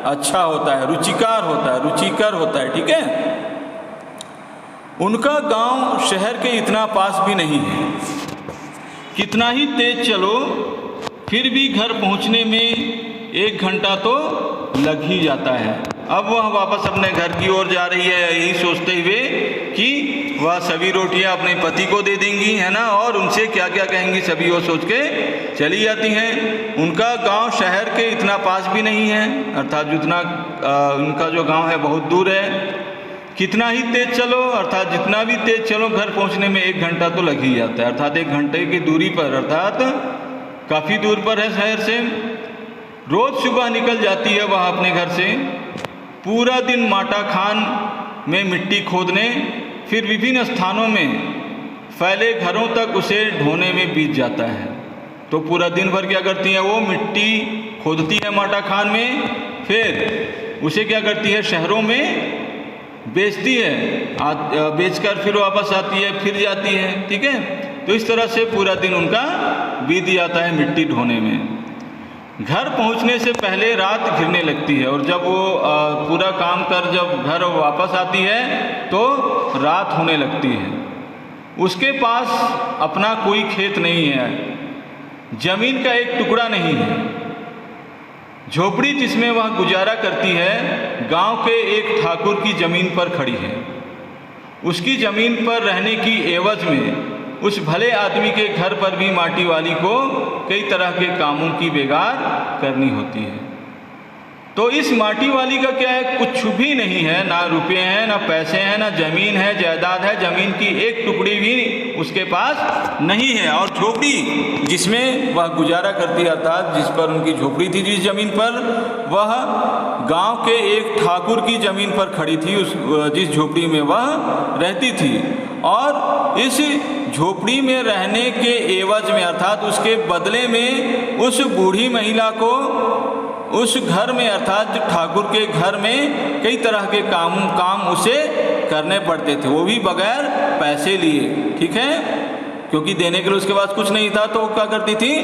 अच्छा होता है, रुचिकर होता है, ठीक है। उनका गांव शहर के इतना पास भी नहीं है, कितना ही तेज चलो फिर भी घर पहुंचने में 1 घंटा तो लग ही जाता है। अब वह वापस अपने घर की ओर जा रही है, यही सोचते हुए कि वह सभी रोटियां अपने पति को दे देंगी, है ना, और उनसे क्या क्या कहेंगी सभी वो सोच के चली जाती हैं। उनका गांव शहर के इतना पास भी नहीं है, अर्थात जितना उनका जो गांव है बहुत दूर है। कितना ही तेज चलो, अर्थात जितना भी तेज चलो घर पहुंचने में 1 घंटा तो लग ही जाता है, अर्थात 1 घंटे की दूरी पर, अर्थात काफ़ी दूर पर है शहर से। रोज़ सुबह निकल जाती है वह अपने घर से, पूरा दिन माटा खान में मिट्टी खोदने, फिर विभिन्न स्थानों में फैले घरों तक उसे ढोने में बीत जाता है। तो पूरा दिन भर क्या करती है वो, मिट्टी खोदती है माटा खान में, फिर उसे क्या करती है शहरों में बेचती है, बेचकर फिर वापस आती है, फिर जाती है, ठीक है। तो इस तरह से पूरा दिन उनका बीत जाता है मिट्टी ढोने में। घर पहुंचने से पहले रात घिरने लगती है, और जब वो पूरा काम कर जब घर वापस आती है तो रात होने लगती है। उसके पास अपना कोई खेत नहीं है, जमीन का एक टुकड़ा नहीं है। झोपड़ी जिसमें वह गुजारा करती है गांव के एक ठाकुर की जमीन पर खड़ी है। उसकी जमीन पर रहने की एवज में उस भले आदमी के घर पर भी माटी वाली को कई तरह के कामों की बेगार करनी होती है। तो इस माटी वाली का क्या है, कुछ भी नहीं है, ना रुपये हैं, ना पैसे हैं, ना जमीन है, जायदाद है, जमीन की एक टुकड़ी भी उसके पास नहीं है। और झोपड़ी जिसमें वह गुजारा करती, अर्थात जिस पर उनकी झोपड़ी थी, जिस जमीन पर, वह गांव के एक ठाकुर की जमीन पर खड़ी थी, उस जिस झोपड़ी में वह रहती थी। और इस झोपड़ी में रहने के एवज में, अर्थात उसके बदले में, उस बूढ़ी महिला को उस घर में, अर्थात ठाकुर के घर में कई तरह के काम उसे करने पड़ते थे, वो भी बगैर पैसे लिए, ठीक है, क्योंकि देने के लिए उसके पास कुछ नहीं था। तो क्या करती थी,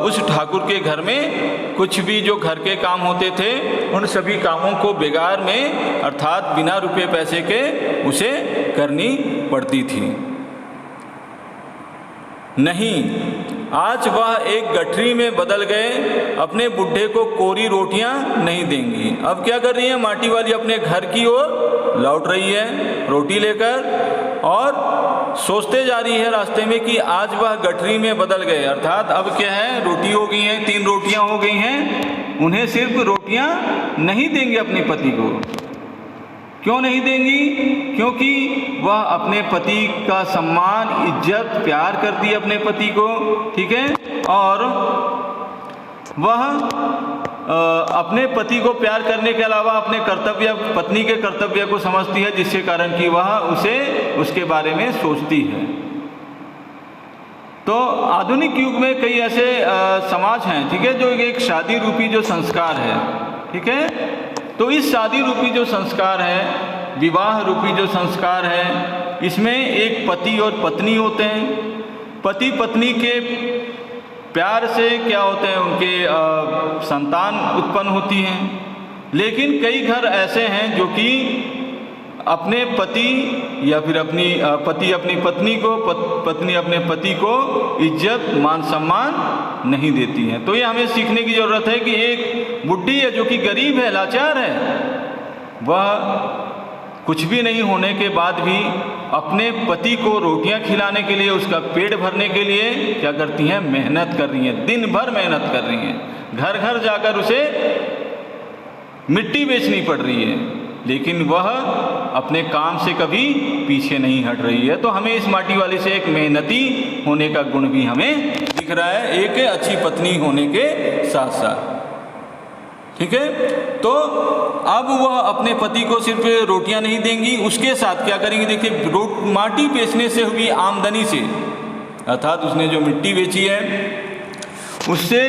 उस ठाकुर के घर में कुछ भी जो घर के काम होते थे उन सभी कामों को बेगार में, अर्थात बिना रुपये पैसे के उसे करनी पड़ती थी। नहीं, आज वह एक गठरी में बदल गए, अपने बुढ़े को कोरी रोटियां नहीं देंगी। अब क्या कर रही है, माटी वाली अपने घर की ओर लौट रही है रोटी लेकर, और सोचते जा रही है रास्ते में कि आज वह गठरी में बदल गए, अर्थात अब क्या है, रोटी हो गई हैं, 3 रोटियां हो गई हैं, उन्हें सिर्फ रोटियां नहीं देंगे अपने पति को। क्यों नहीं देंगी, क्योंकि वह अपने पति का सम्मान, इज्जत, प्यार करती है अपने पति को, ठीक है, और वह अपने पति को प्यार करने के अलावा अपने कर्तव्य, पत्नी के कर्तव्य को समझती है, जिसके कारण कि वह उसे उसके बारे में सोचती है। तो आधुनिक युग में कई ऐसे समाज हैं, ठीक है, जो एक शादी रूपी जो संस्कार है, ठीक है, तो इस शादी रूपी जो संस्कार है, विवाह रूपी जो संस्कार है, इसमें एक पति और पत्नी होते हैं। पति पत्नी के प्यार से क्या होते हैं, उनके संतान उत्पन्न होती हैं। लेकिन कई घर ऐसे हैं जो कि अपने पति या फिर अपनी पति अपनी पत्नी को, पत्नी अपने पति को इज्जत, मान सम्मान नहीं देती हैं। तो ये हमें सीखने की ज़रूरत है कि एक बुढ़ी है जो कि गरीब है, लाचार है, वह कुछ भी नहीं होने के बाद भी अपने पति को रोटियां खिलाने के लिए, उसका पेट भरने के लिए क्या करती हैं, मेहनत कर रही हैं, दिन भर मेहनत कर रही हैं। घर घर जाकर उसे मिट्टी बेचनी पड़ रही है, लेकिन वह अपने काम से कभी पीछे नहीं हट रही है। तो हमें इस माटी वाली से एक मेहनती होने का गुण भी हमें दिख रहा है, एक अच्छी पत्नी होने के साथ साथ। ठीक है, तो अब वह अपने पति को सिर्फ रोटियां नहीं देंगी, उसके साथ क्या करेंगी, देखिए माटी बेचने से हुई आमदनी से, अर्थात उसने जो मिट्टी बेची है उससे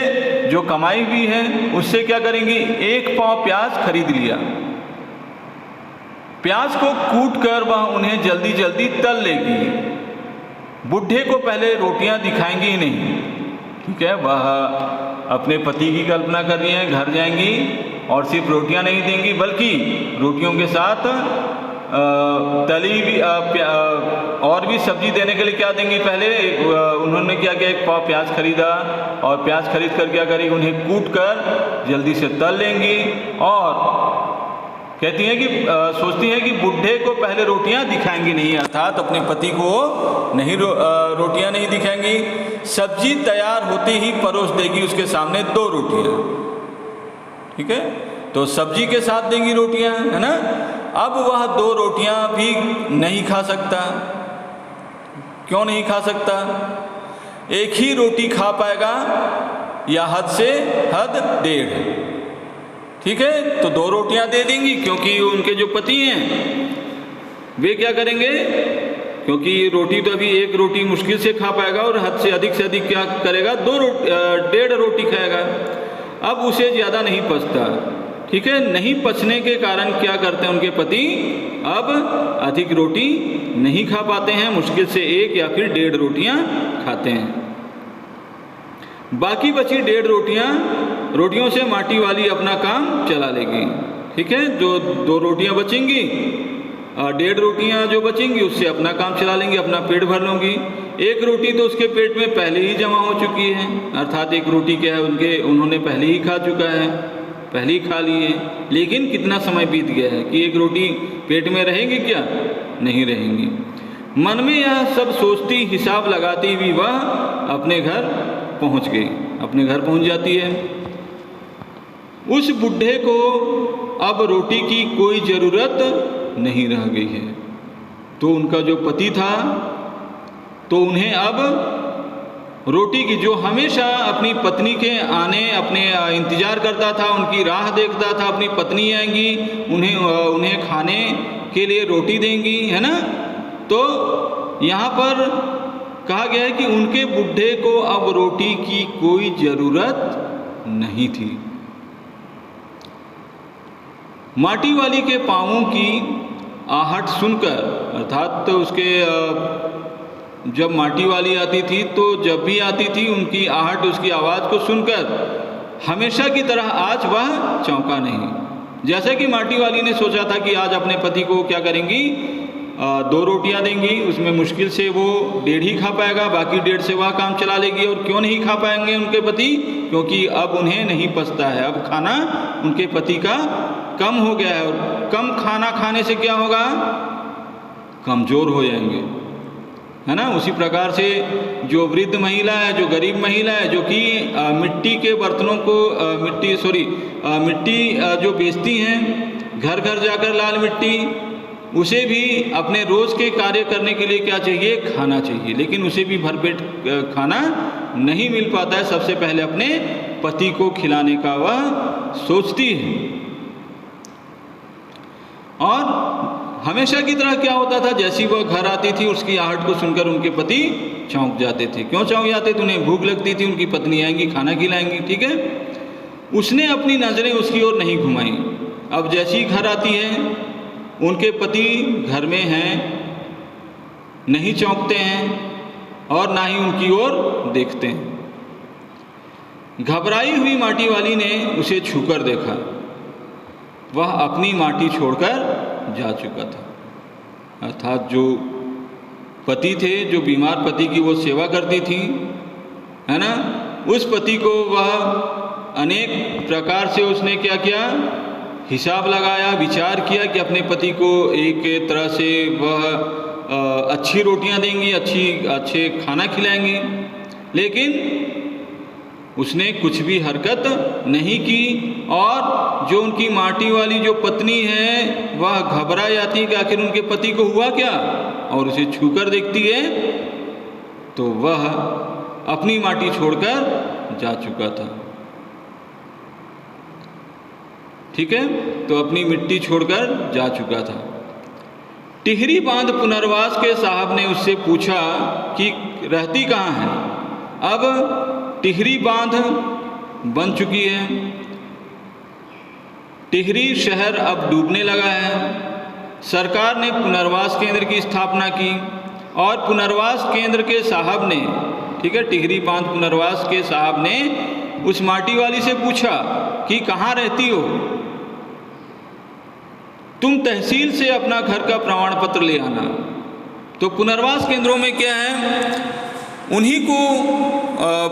जो कमाई हुई है उससे क्या करेंगी, 1 पाव प्याज खरीद लिया। प्याज को कूट कर वह उन्हें जल्दी जल्दी तल लेगी। बुढ़े को पहले रोटियां दिखाएंगी ही नहीं, ठीक है, वह अपने पति की कल्पना कर रही हैं, घर जाएंगी और सिर्फ रोटियां नहीं देंगी बल्कि रोटियों के साथ तली भी और भी सब्जी देने के लिए क्या देंगी, पहले उन्होंने क्या किया, 1 पाव प्याज खरीदा और प्याज खरीद कर क्या करेगी, उन्हें कूट कर जल्दी से तल लेंगी। और कहती हैं कि सोचती हैं कि बुढ़े को पहले रोटियां दिखाएंगी नहीं, अर्थात अपने पति को नहीं रोटियां नहीं दिखाएंगी। सब्जी तैयार होते ही परोस देगी उसके सामने 2 रोटियां, ठीक है, तो सब्जी के साथ देंगी रोटियां, है ना। अब वह 2 रोटियां भी नहीं खा सकता। क्यों नहीं खा सकता, एक ही रोटी खा पाएगा या हद से हद 1.5, ठीक है, तो 2 रोटियां दे देंगी क्योंकि उनके जो पति हैं वे क्या करेंगे, क्योंकि रोटी तो अभी 1 रोटी मुश्किल से खा पाएगा और हद से अधिक क्या करेगा, 1.5 रोटी खाएगा। अब उसे ज़्यादा नहीं पचता, ठीक है, नहीं पचने के कारण क्या करते हैं उनके पति, अब अधिक रोटी नहीं खा पाते हैं, मुश्किल से 1 या फिर 1.5 रोटियां खाते हैं। बाकी बची 1.5 रोटियों से माटी वाली अपना काम चला लेगी, ठीक है, जो 2 रोटियां बचेंगी, 1.5 रोटियां जो बचेंगी उससे अपना काम चला लेंगी, अपना पेट भर लूँगी। 1 रोटी तो उसके पेट में पहले ही जमा हो चुकी है, अर्थात 1 रोटी क्या है, उन्होंने पहले ही खा चुका है, पहले ही खा ली है। लेकिन कितना समय बीत गया है कि 1 रोटी पेट में रहेंगी, क्या नहीं रहेंगी। मन में यह सब सोचती, हिसाब लगाती हुई वह अपने घर पहुंच गई, अपने घर पहुंच जाती है। उस बुढ़े को अब रोटी की कोई ज़रूरत नहीं रह गई है। तो उनका जो पति था तो उन्हें अब रोटी की, जो हमेशा अपनी पत्नी के आने अपने इंतज़ार करता था, उनकी राह देखता था, अपनी पत्नी आएंगी उन्हें खाने के लिए रोटी देंगी, है ना। तो यहाँ पर कहा गया है कि उनके बुढ़े को अब रोटी की कोई ज़रूरत नहीं थी। माटी वाली के पाँवों की आहट सुनकर, अर्थात तो उसके जब माटी वाली आती थी तो जब भी आती थी उनकी आहट, उसकी आवाज़ को सुनकर हमेशा की तरह आज वह चौंका नहीं। जैसे कि माटी वाली ने सोचा था कि आज अपने पति को क्या करेंगी, 2 रोटियां देंगी, उसमें मुश्किल से वो 1.5 ही खा पाएगा, बाकी 1.5 से वह काम चला लेगी। और क्यों नहीं खा पाएंगे उनके पति, क्योंकि अब उन्हें नहीं पचता है, अब खाना उनके पति का कम हो गया है। और कम खाना खाने से क्या होगा, कमज़ोर हो जाएंगे, है ना। उसी प्रकार से जो वृद्ध महिला है, जो गरीब महिला है, जो कि मिट्टी के बर्तनों को मिट्टी जो बेचती हैं, घर घर जाकर लाल मिट्टी, उसे भी अपने रोज़ के कार्य करने के लिए क्या चाहिए, खाना चाहिए, लेकिन उसे भी भरपेट खाना नहीं मिल पाता है। सबसे पहले अपने पति को खिलाने का वह सोचती है। और हमेशा की तरह क्या होता था, जैसी वह घर आती थी उसकी आहट को सुनकर उनके पति चौंक जाते थे। क्यों चौंक जाते थे, उन्हें भूख लगती थी, उनकी पत्नी आएंगी, खाना खिलाएंगी, ठीक है। उसने अपनी नज़रें उसकी ओर नहीं घुमाई। अब जैसी घर आती है, उनके पति घर में हैं, नहीं चौंकते हैं और ना ही उनकी ओर देखते हैं। घबराई हुई माटी वाली ने उसे छूकर देखा, वह अपनी माटी छोड़कर जा चुका था। अर्थात जो पति थे, जो बीमार पति की वो सेवा करती थी, है ना, उस पति को वह अनेक प्रकार से उसने क्या किया, हिसाब लगाया, विचार किया कि अपने पति को एक तरह से वह अच्छी रोटियां देंगी, अच्छे खाना खिलाएंगी, लेकिन उसने कुछ भी हरकत नहीं की और जो उनकी माटी वाली जो पत्नी है वह घबरा जाती है कि आखिर उनके पति को हुआ क्या, और उसे छूकर देखती है तो वह अपनी माटी छोड़कर जा चुका था। ठीक है, तो अपनी मिट्टी छोड़कर जा चुका था। टिहरी बांध पुनर्वास के साहब ने उससे पूछा कि रहती कहाँ है। अब टिहरी बांध बन चुकी है, टिहरी शहर अब डूबने लगा है। सरकार ने पुनर्वास केंद्र की स्थापना की और पुनर्वास केंद्र के साहब ने, ठीक है, टिहरी बांध पुनर्वास के साहब ने उस माटी वाली से पूछा कि कहाँ रहती हो, तुम तहसील से अपना घर का प्रमाण पत्र ले आना। तो पुनर्वास केंद्रों में क्या है, उन्हीं को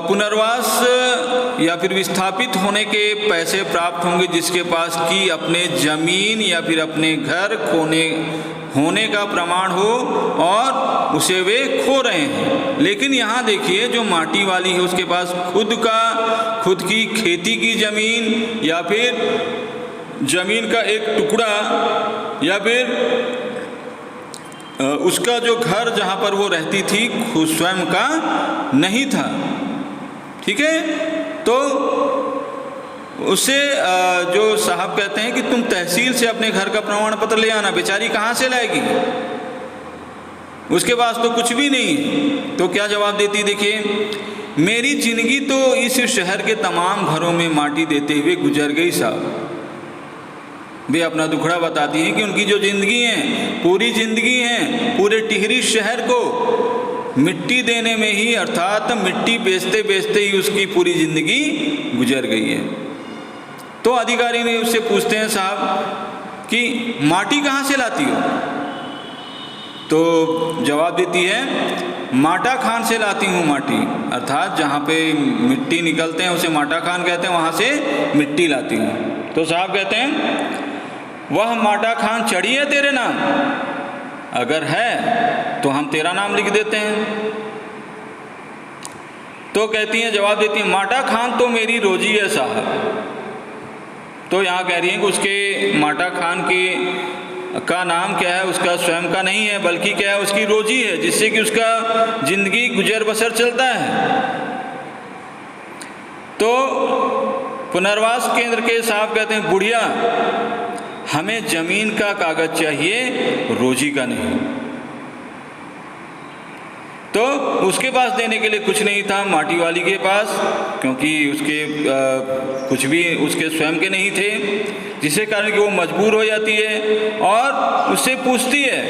पुनर्वास या फिर विस्थापित होने के पैसे प्राप्त होंगे जिसके पास कि अपने ज़मीन या फिर अपने घर होने का प्रमाण हो और उसे वे खो रहे हैं। लेकिन यहाँ देखिए, जो माटी वाली है उसके पास खुद की खेती की ज़मीन या फिर ज़मीन का एक टुकड़ा या फिर उसका जो घर जहाँ पर वो रहती थी खुद स्वयं का नहीं था। ठीक है, तो उससे जो साहब कहते हैं कि तुम तहसील से अपने घर का प्रमाण पत्र ले आना। बेचारी कहाँ से लाएगी, उसके पास तो कुछ भी नहीं है। तो क्या जवाब देती, देखिए, मेरी जिंदगी तो इस शहर के तमाम घरों में माटी देते हुए गुजर गई साहब। वे अपना दुखड़ा बताती हैं कि उनकी जो ज़िंदगी है, पूरी ज़िंदगी है, पूरे टिहरी शहर को मिट्टी देने में ही, अर्थात मिट्टी बेचते बेचते ही उसकी पूरी ज़िंदगी गुजर गई है। तो अधिकारी ने उससे पूछते हैं साहब कि माटी कहाँ से लाती हो। तो जवाब देती है, माटा खान से लाती हूँ माटी, अर्थात जहाँ पे मिट्टी निकलते हैं उसे माटा खान कहते हैं, वहाँ से मिट्टी लाती हूँ। तो साहब कहते हैं, वह माटा खान चढ़ी है तेरे नाम, अगर है तो हम तेरा नाम लिख देते हैं। तो कहती हैं, जवाब देती हैं, माटा खान तो मेरी रोजी है साहब। तो यहाँ कह रही हैं कि उसके माटा खान का नाम क्या है, उसका स्वयं का नहीं है, बल्कि क्या है, उसकी रोजी है, जिससे कि उसका जिंदगी गुजर बसर चलता है। तो पुनर्वास केंद्र के साहब कहते हैं, बुढ़िया हमें जमीन का कागज चाहिए, रोजी का नहीं। तो उसके पास देने के लिए कुछ नहीं था माटी वाली के पास, क्योंकि उसके कुछ भी उसके स्वयं के नहीं थे, जिसके कारण कि वो मजबूर हो जाती है और उससे पूछती है,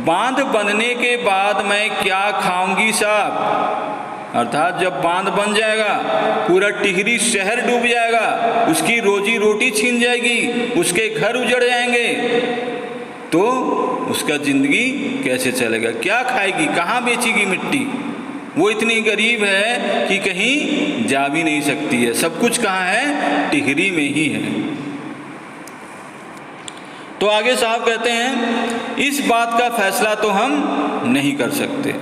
बांध बनने के बाद मैं क्या खाऊंगी साहब। अर्थात जब बांध बन जाएगा, पूरा टिहरी शहर डूब जाएगा, उसकी रोजी रोटी छीन जाएगी, उसके घर उजड़ जाएंगे, तो उसका ज़िंदगी कैसे चलेगा, क्या खाएगी, कहाँ बेचेगी मिट्टी। वो इतनी गरीब है कि कहीं जा भी नहीं सकती है, सब कुछ कहाँ है, टिहरी में ही है। तो आगे साहब कहते हैं, इस बात का फैसला तो हम नहीं कर सकते,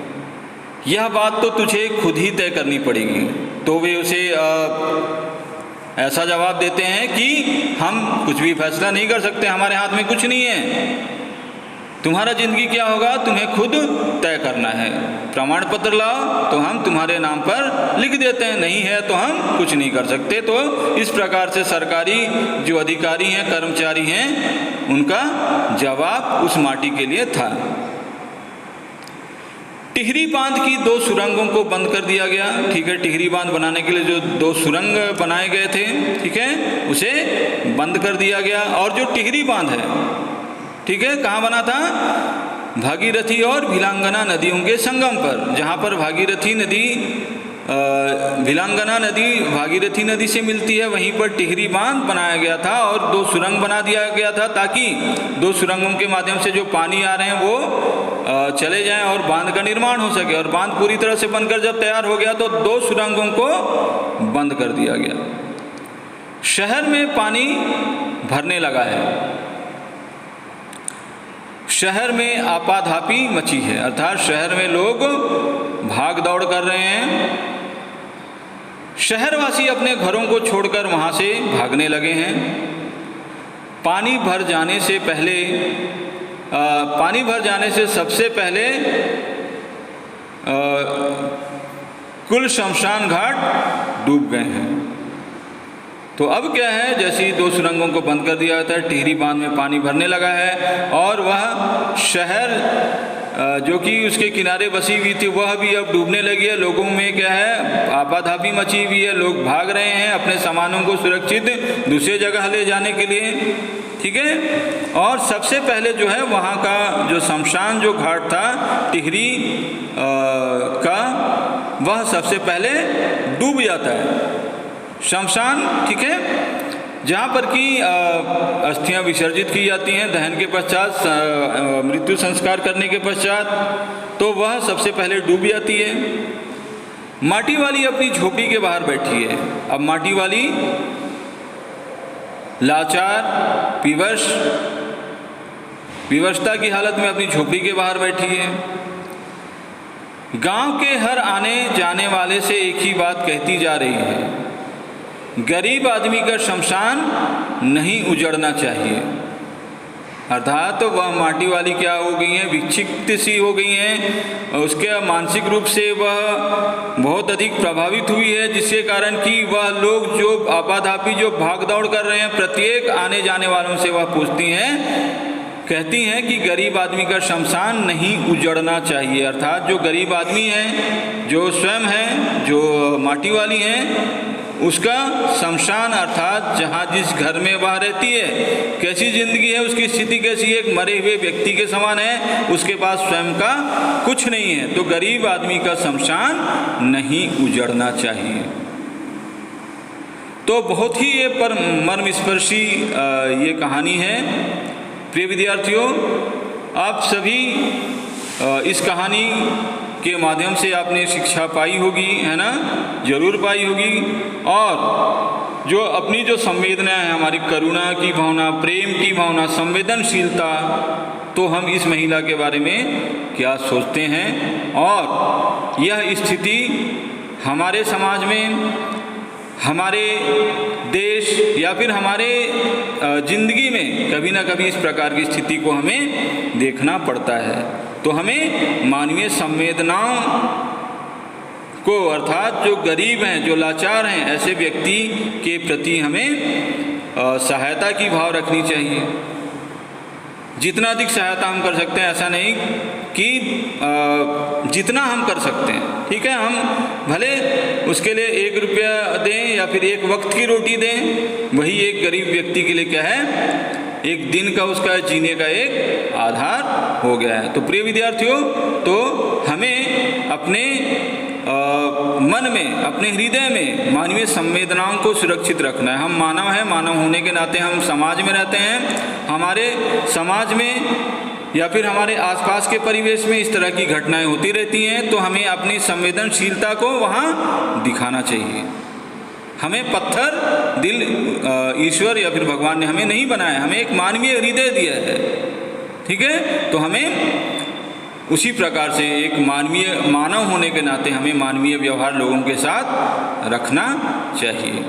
यह बात तो तुझे खुद ही तय करनी पड़ेगी। तो वे उसे ऐसा जवाब देते हैं कि हम कुछ भी फैसला नहीं कर सकते, हमारे हाथ में कुछ नहीं है, तुम्हारा ज़िंदगी क्या होगा तुम्हें खुद तय करना है। प्रमाण पत्र लाओ तो हम तुम्हारे नाम पर लिख देते हैं, नहीं है तो हम कुछ नहीं कर सकते। तो इस प्रकार से सरकारी जो अधिकारी हैं, कर्मचारी हैं, उनका जवाब उस माटी के लिए था। टिहरी बांध की 2 सुरंगों को बंद कर दिया गया। ठीक है, टिहरी बांध बनाने के लिए जो 2 सुरंग बनाए गए थे, ठीक है, उसे बंद कर दिया गया। और जो टिहरी बांध है, ठीक है, कहाँ बना था, भागीरथी और भिलांगना नदियों के संगम पर, जहाँ पर भागीरथी नदी भिलांगना नदी भागीरथी नदी से मिलती है, वहीं पर टिहरी बांध बनाया गया था और 2 सुरंग बना दिया गया था, ताकि 2 सुरंगों के माध्यम से जो पानी आ रहे हैं वो चले जाएं और बांध का निर्माण हो सके। और बांध पूरी तरह से बनकर जब तैयार हो गया तो 2 सुरंगों को बंद कर दिया गया। शहर में पानी भरने लगा है, शहर में आपाधापी मची है, अर्थात शहर में लोग भाग दौड़ कर रहे हैं, शहरवासी अपने घरों को छोड़कर वहाँ से भागने लगे हैं। पानी भर जाने से सबसे पहले कुल शमशान घाट डूब गए हैं। तो अब क्या है, जैसे ही 2 सुरंगों को बंद कर दिया जाता है, टिहरी बांध में पानी भरने लगा है और वह शहर जो कि उसके किनारे बसी हुई थी वह भी अब डूबने लगी है। लोगों में क्या है, आपाधापी मची हुई है, लोग भाग रहे हैं अपने सामानों को सुरक्षित दूसरी जगह ले जाने के लिए, ठीक है। और सबसे पहले जो है वहाँ का जो शमशान जो घाट था टिहरी का, वह सबसे पहले डूब जाता है शमशान, ठीक है, जहाँ पर कि अस्थियाँ विसर्जित की जाती हैं दहन के पश्चात, मृत्यु संस्कार करने के पश्चात, तो वह सबसे पहले डूब जाती है। माटी वाली अपनी झोपड़ी के बाहर बैठी है। अब माटी वाली लाचार, विवशता की हालत में अपनी झोपड़ी के बाहर बैठी है। गांव के हर आने जाने वाले से एक ही बात कहती जा रही है, गरीब आदमी का शमशान नहीं उजड़ना चाहिए। अर्थात तो वह माटी वाली क्या हो गई हैं, विक्षिप्त सी हो गई हैं, उसके मानसिक रूप से वह बहुत अधिक प्रभावित हुई है, जिसके कारण कि वह लोग जो आपाधापी जो भाग दौड़ कर रहे हैं, प्रत्येक आने जाने वालों से वह पूछती हैं, कहती हैं कि गरीब आदमी का शमशान नहीं उजड़ना चाहिए। अर्थात जो गरीब आदमी हैं, जो स्वयं हैं, जो माटी वाली हैं, उसका शमशान अर्थात जहाँ जिस घर में वह रहती है, कैसी जिंदगी है, उसकी स्थिति कैसी है, एक मरे हुए व्यक्ति के समान है, उसके पास स्वयं का कुछ नहीं है। तो गरीब आदमी का शमशान नहीं उजड़ना चाहिए। तो बहुत ही ये पर मर्मस्पर्शी ये कहानी है। प्रिय विद्यार्थियों, आप सभी इस कहानी के माध्यम से आपने शिक्षा पाई होगी, है ना, जरूर पाई होगी। और जो अपनी जो संवेदना है, हमारी करुणा की भावना, प्रेम की भावना, संवेदनशीलता, तो हम इस महिला के बारे में क्या सोचते हैं और यह स्थिति हमारे समाज में, हमारे देश या फिर हमारे जिंदगी में कभी ना कभी इस प्रकार की स्थिति को हमें देखना पड़ता है। तो हमें मानवीय संवेदनाओं को, अर्थात जो गरीब हैं, जो लाचार हैं, ऐसे व्यक्ति के प्रति हमें सहायता की भाव रखनी चाहिए। जितना अधिक सहायता हम कर सकते हैं, ऐसा नहीं कि जितना हम कर सकते हैं, ठीक है, हम भले उसके लिए 1 रुपया दें या फिर 1 वक्त की रोटी दें, वही एक गरीब व्यक्ति के लिए क्या है, एक दिन का उसका जीने का एक आधार हो गया है। तो प्रिय विद्यार्थियों, तो हमें अपने मन में, अपने हृदय में मानवीय संवेदनाओं को सुरक्षित रखना है। हम मानव हैं, मानव होने के नाते हम समाज में रहते हैं। हमारे समाज में या फिर हमारे आसपास के परिवेश में इस तरह की घटनाएं होती रहती हैं, तो हमें अपनी संवेदनशीलता को वहाँ दिखाना चाहिए। हमें पत्थर दिल ईश्वर या फिर भगवान ने हमें नहीं बनाया, हमें एक मानवीय हृदय दिया है, ठीक है। तो हमें उसी प्रकार से एक मानवीय मानव होने के नाते हमें मानवीय व्यवहार लोगों के साथ रखना चाहिए,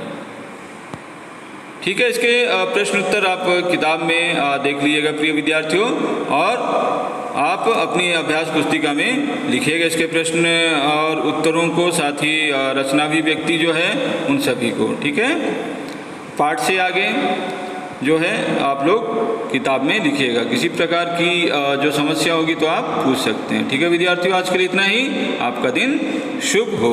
ठीक है। इसके प्रश्न उत्तर आप किताब में देख लीजिएगा प्रिय विद्यार्थियों, और आप अपनी अभ्यास पुस्तिका में लिखिएगा इसके प्रश्न और उत्तरों को, साथ ही रचना भी व्यक्ति जो है उन सभी को, ठीक है। पाठ से आगे जो है आप लोग किताब में लिखिएगा। किसी प्रकार की जो समस्या होगी तो आप पूछ सकते हैं, ठीक है विद्यार्थियों। आज के लिए इतना ही। आपका दिन शुभ हो।